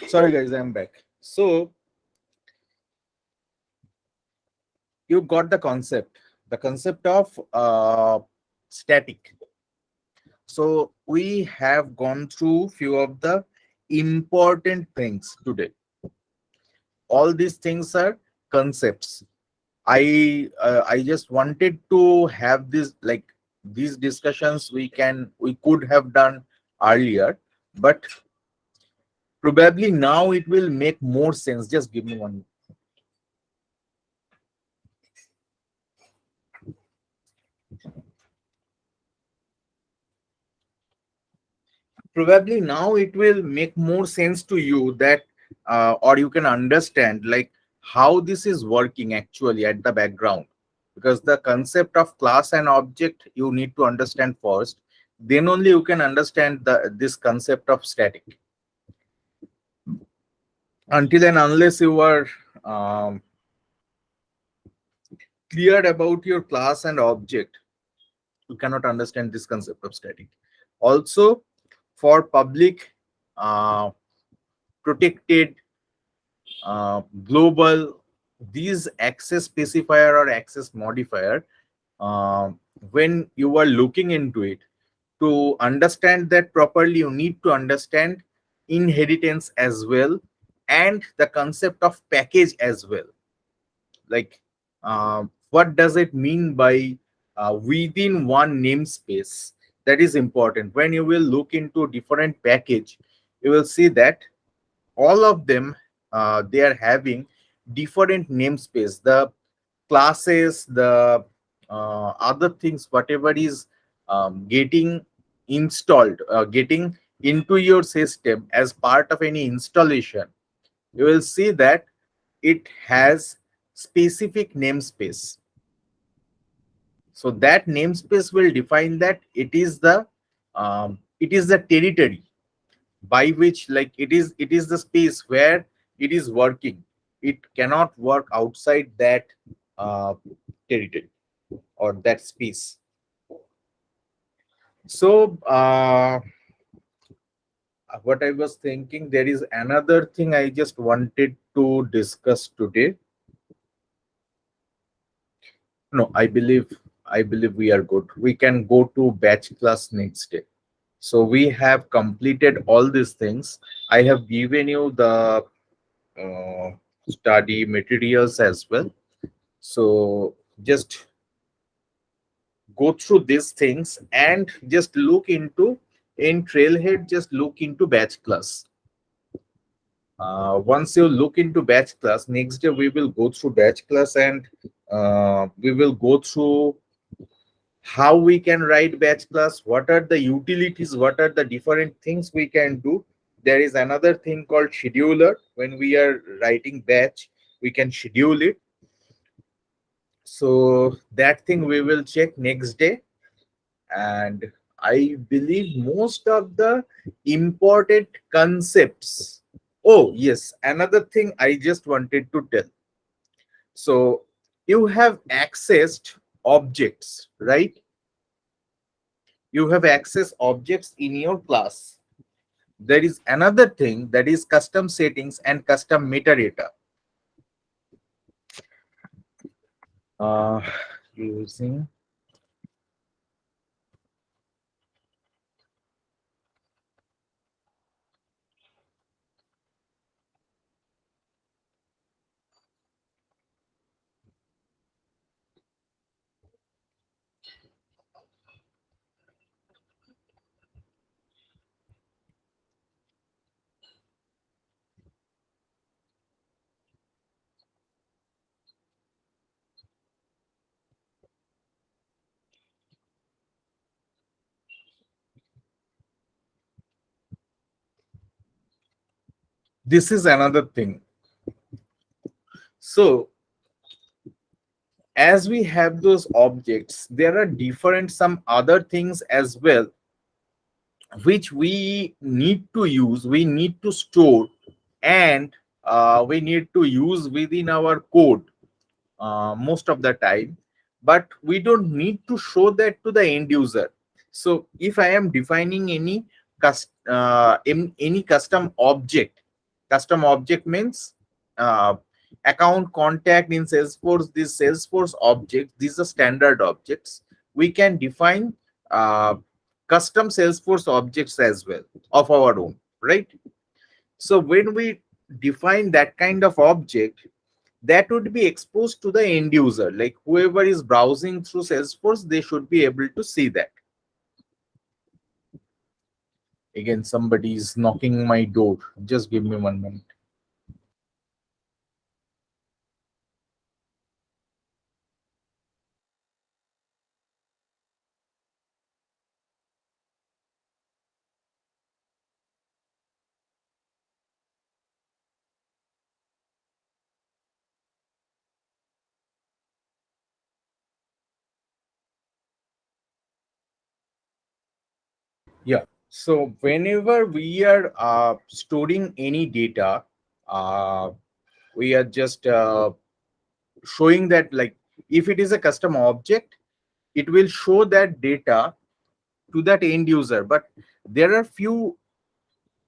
Sorry guys, I'm back. So you got the concept of static. So we have gone through few of the important things today. All these things are concepts. I just wanted to have this, like, these discussions we could have done earlier, but probably now it will make more sense. Just give me one. Probably now it will make more sense to you that or you can understand like how this is working actually at the background, because the concept of class and object you need to understand first, then only you can understand this concept of static. Until and unless you are um, clear about your class and object, you cannot understand this concept of static. Also, for public, protected, global, these access specifier or access modifier, uh, when you are looking into it, to understand that properly you need to understand inheritance as well, and the concept of package as well. Like, what does it mean by within one namespace? That is important. When you will look into different package, you will see that all of them, they are having different namespace. The classes, the other things, whatever is getting installed, getting into your system as part of any installation, you will see that it has specific namespace. So that namespace will define that it is the territory by which, like, it is the space where it is working. It cannot work outside that uh, territory or that space. So what I was thinking, there is another thing I just wanted to discuss today. No, I believe we are good. We can go to batch class next day. So we have completed all these things. I have given you the uh, study materials as well. So just go through these things and just look into, in Trailhead, just look into batch class. Once you look into batch class, next day we will go through batch class, and we will go through how we can write batch class, what are the utilities, what are the different things we can do. There is another thing called scheduler. When we are writing batch, we can schedule it. So that thing we will check next day. And I believe most of the important concepts. Oh yes, another thing I just wanted to tell. So you have accessed objects, right? You have access objects in your class. There is another thing, that is custom settings and custom metadata. uh, Using, this is another thing. So as we have those objects, there are different some other things as well which we need to use, we need to store, and we need to use within our code most of the time, but we don't need to show that to the end user. So if I am defining any custom object means account contact in Salesforce. These Salesforce objects, these are standard objects. We can define uh, custom Salesforce objects as well of our own, right? So when we define that kind of object, that would be exposed to the end user, like whoever is browsing through Salesforce, they should be able to see that. Again, somebody is knocking my door. Just give me 1 minute. Yeah. So whenever we are storing any data, uh, we are just showing that, like, if it is a custom object, it will show that data to that end user. But there are few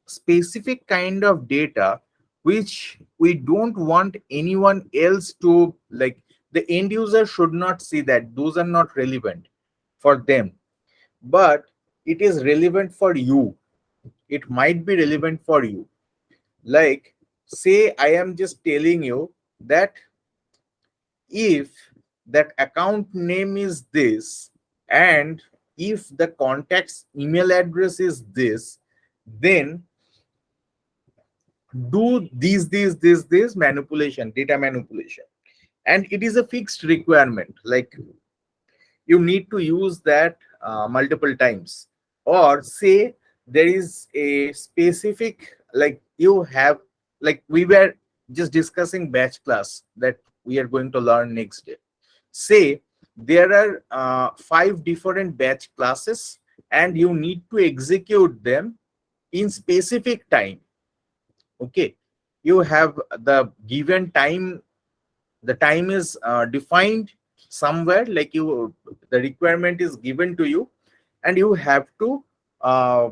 specific kind of data which we don't want anyone else to, like, the end user should not see that. Those are not relevant for them, but it is relevant for you. It might be relevant for you. Like, say I am just telling you that if that account name is this, and if the contact's email address is this, then do this manipulation, data manipulation. And it is a fixed requirement, like you need to use that multiple times. Or say there is a specific, like you have, like we were just discussing batch class that we are going to learn next day. Say there are five different batch classes and you need to execute them in specific time. Okay, you have the given time, the time is defined somewhere, like you, the requirement is given to you, and you have to uh,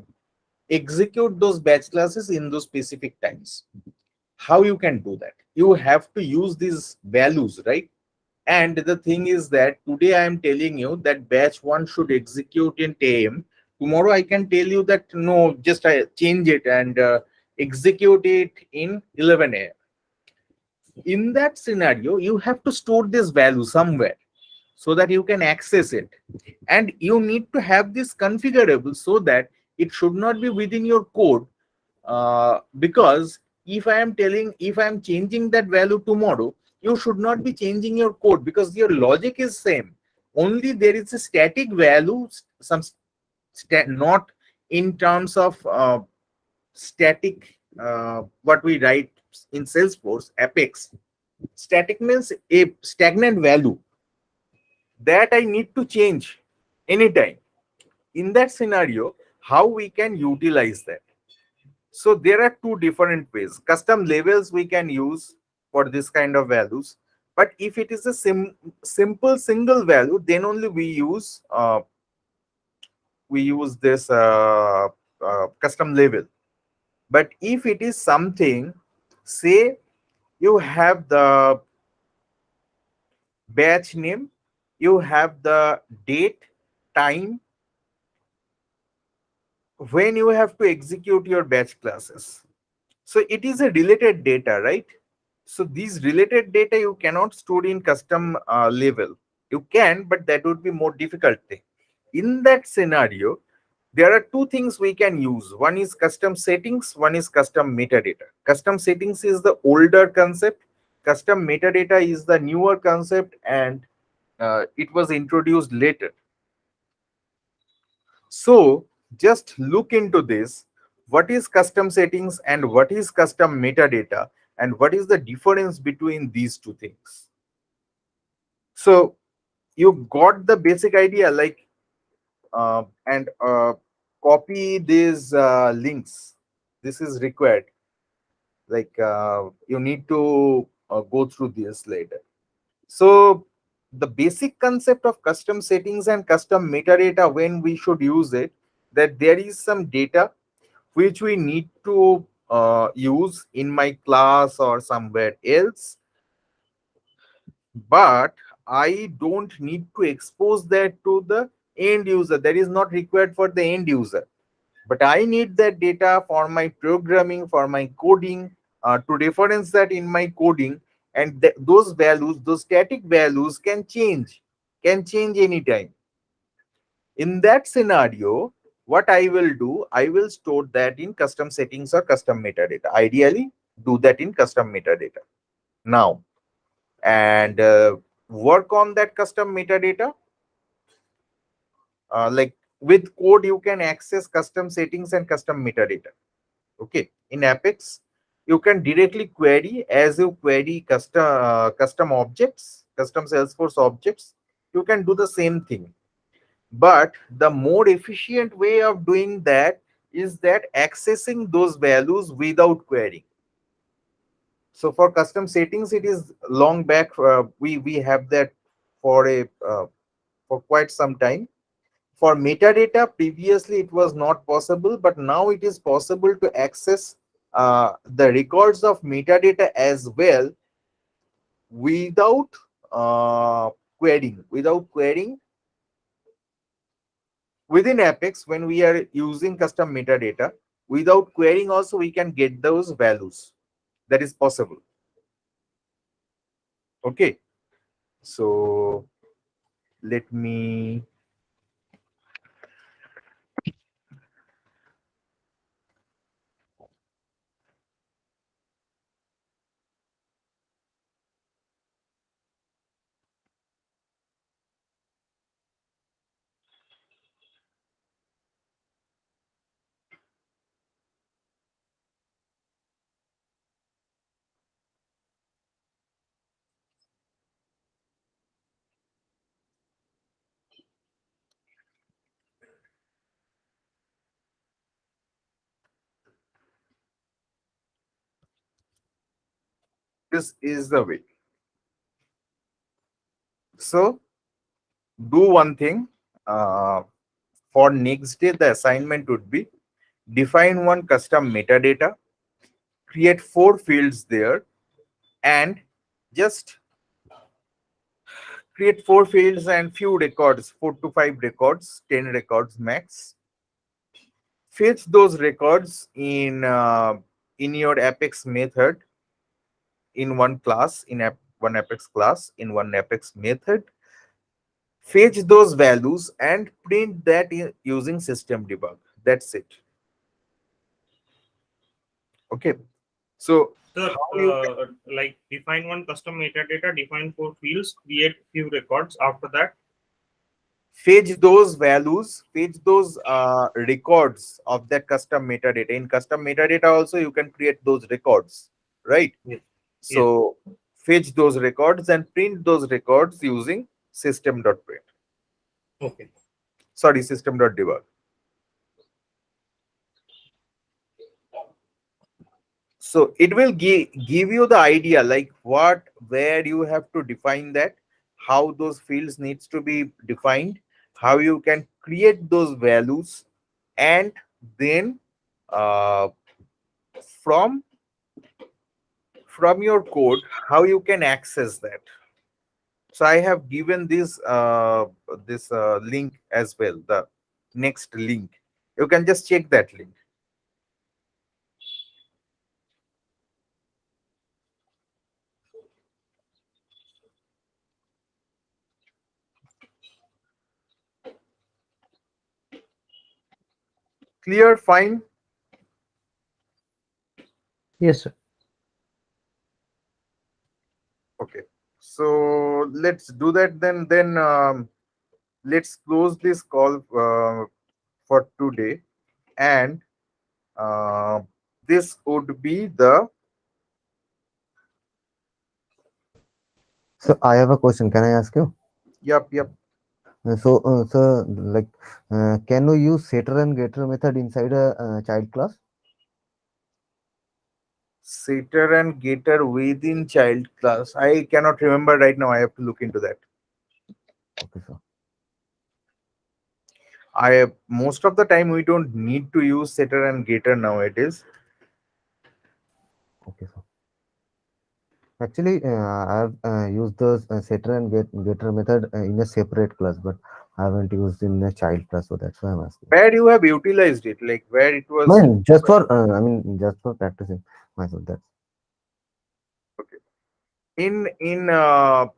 execute those batch classes in those specific times. How you can do that? You have to use these values, right? And the thing is that today I am telling you that batch 1 should execute in 10 a.m. Tomorrow I can tell you that no, just I change it and execute it in 11 a.m. In that scenario, you have to store this value somewhere so that you can access it. And you need to have this configurable so that it should not be within your code. Because if I am changing that value tomorrow, you should not be changing your code because your logic is same. Only there is a static value, some not in terms of static, what we write in Salesforce, Apex. Static means a stagnant value that I need to change anytime. In that scenario, how we can utilize that? So there are two different ways. Custom labels we can use for this kind of values. But if it is a simple single value, then only we use this custom label. But if it is something, say you have the batch name, you have the date, time, when you have to execute your batch classes. So it is a related data, right? So these related data you cannot store in custom level. You can, but that would be more difficult thing. In that scenario, there are two things we can use. One is custom settings, one is custom metadata. Custom settings is the older concept. Custom metadata is the newer concept, and it was introduced later. So just look into this. What is custom settings and what is custom metadata, and what is the difference between these two things? So you got the basic idea, like and copy these links. This is required. Like you need to go through this later. So the basic concept of custom settings and custom metadata, when we should use it, that there is some data which we need to use in my class or somewhere else, but I don't need to expose that to the end user. That is not required for the end user, but I need that data for my programming, for my coding, to reference that in my coding. And those values, those static values can change anytime. In that scenario, what I will do, I will store that in custom settings or custom metadata. Ideally, do that in custom metadata now, and work on that custom metadata. Like with code, you can access custom settings and custom metadata. Okay, in Apex, you can directly query as you query custom objects, custom Salesforce objects. You can do the same thing. But the more efficient way of doing that is that accessing those values without querying. So for custom settings, it is long back. We have that for a for quite some time. For metadata, previously it was not possible, but now it is possible to access the records of metadata as well without querying. Without querying, within Apex, when we are using custom metadata, without querying also we can get those values. That is possible. Okay, so let me This is the way. So do one thing. Uh, for next day, the assignment would be define one custom metadata, create 4 fields there, and just create 4 fields and few records, 4 to 5 records, 10 records max. Fetch those records in your Apex method in one class, one Apex class, in one Apex method. Fetch those values and print that using system debug. That's it. Okay. So Sir, how you can like define one custom metadata, define 4 fields, create few records. After that, fetch those values, fetch those records of that custom metadata. In custom metadata also you can create those records, right? yes, yes, So fetch those records and print those records using system.print. okay. Sorry, system.debug. So it will give you the idea like what, where you have to define that, how those fields needs to be defined, how you can create those values, and then uh, from your code how you can access that. So I have given this link as well, the next link. You can just check that link. Clear? Fine. Yes, sir. Okay, so let's do that then. Let's close this call for today, and uh, this would be the. So I have a question. Can I ask you? Yep. So, like, can we use setter and getter method inside a child class? Setter and getter within child class. I cannot remember right now. I have to look into that. Okay, sir. I Most of the time we don't need to use setter and getter nowadays. Okay, sir. Actually, I've used the setter and getter method in a separate class, but I haven't used in a child class, so that's why I'm asking. Where you have utilized it, like where it I was. mean, just for just for practicing myself. That's Okay. In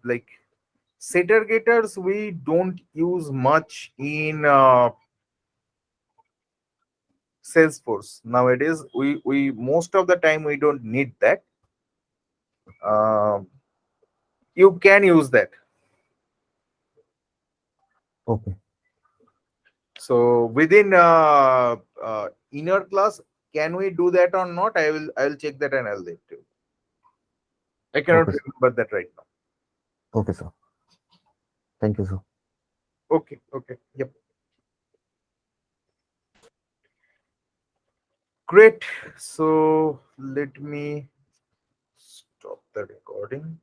like setter getters, we don't use much in Salesforce nowadays. We most of the time we don't need that. Uh, you can use that. okay. So within inner class, can we do that or not? I will check that and I'll let you. I cannot Okay, sir. remember that right now. Okay, sir. Thank you, sir. Okay. Yep. Great. So let me stop the recording.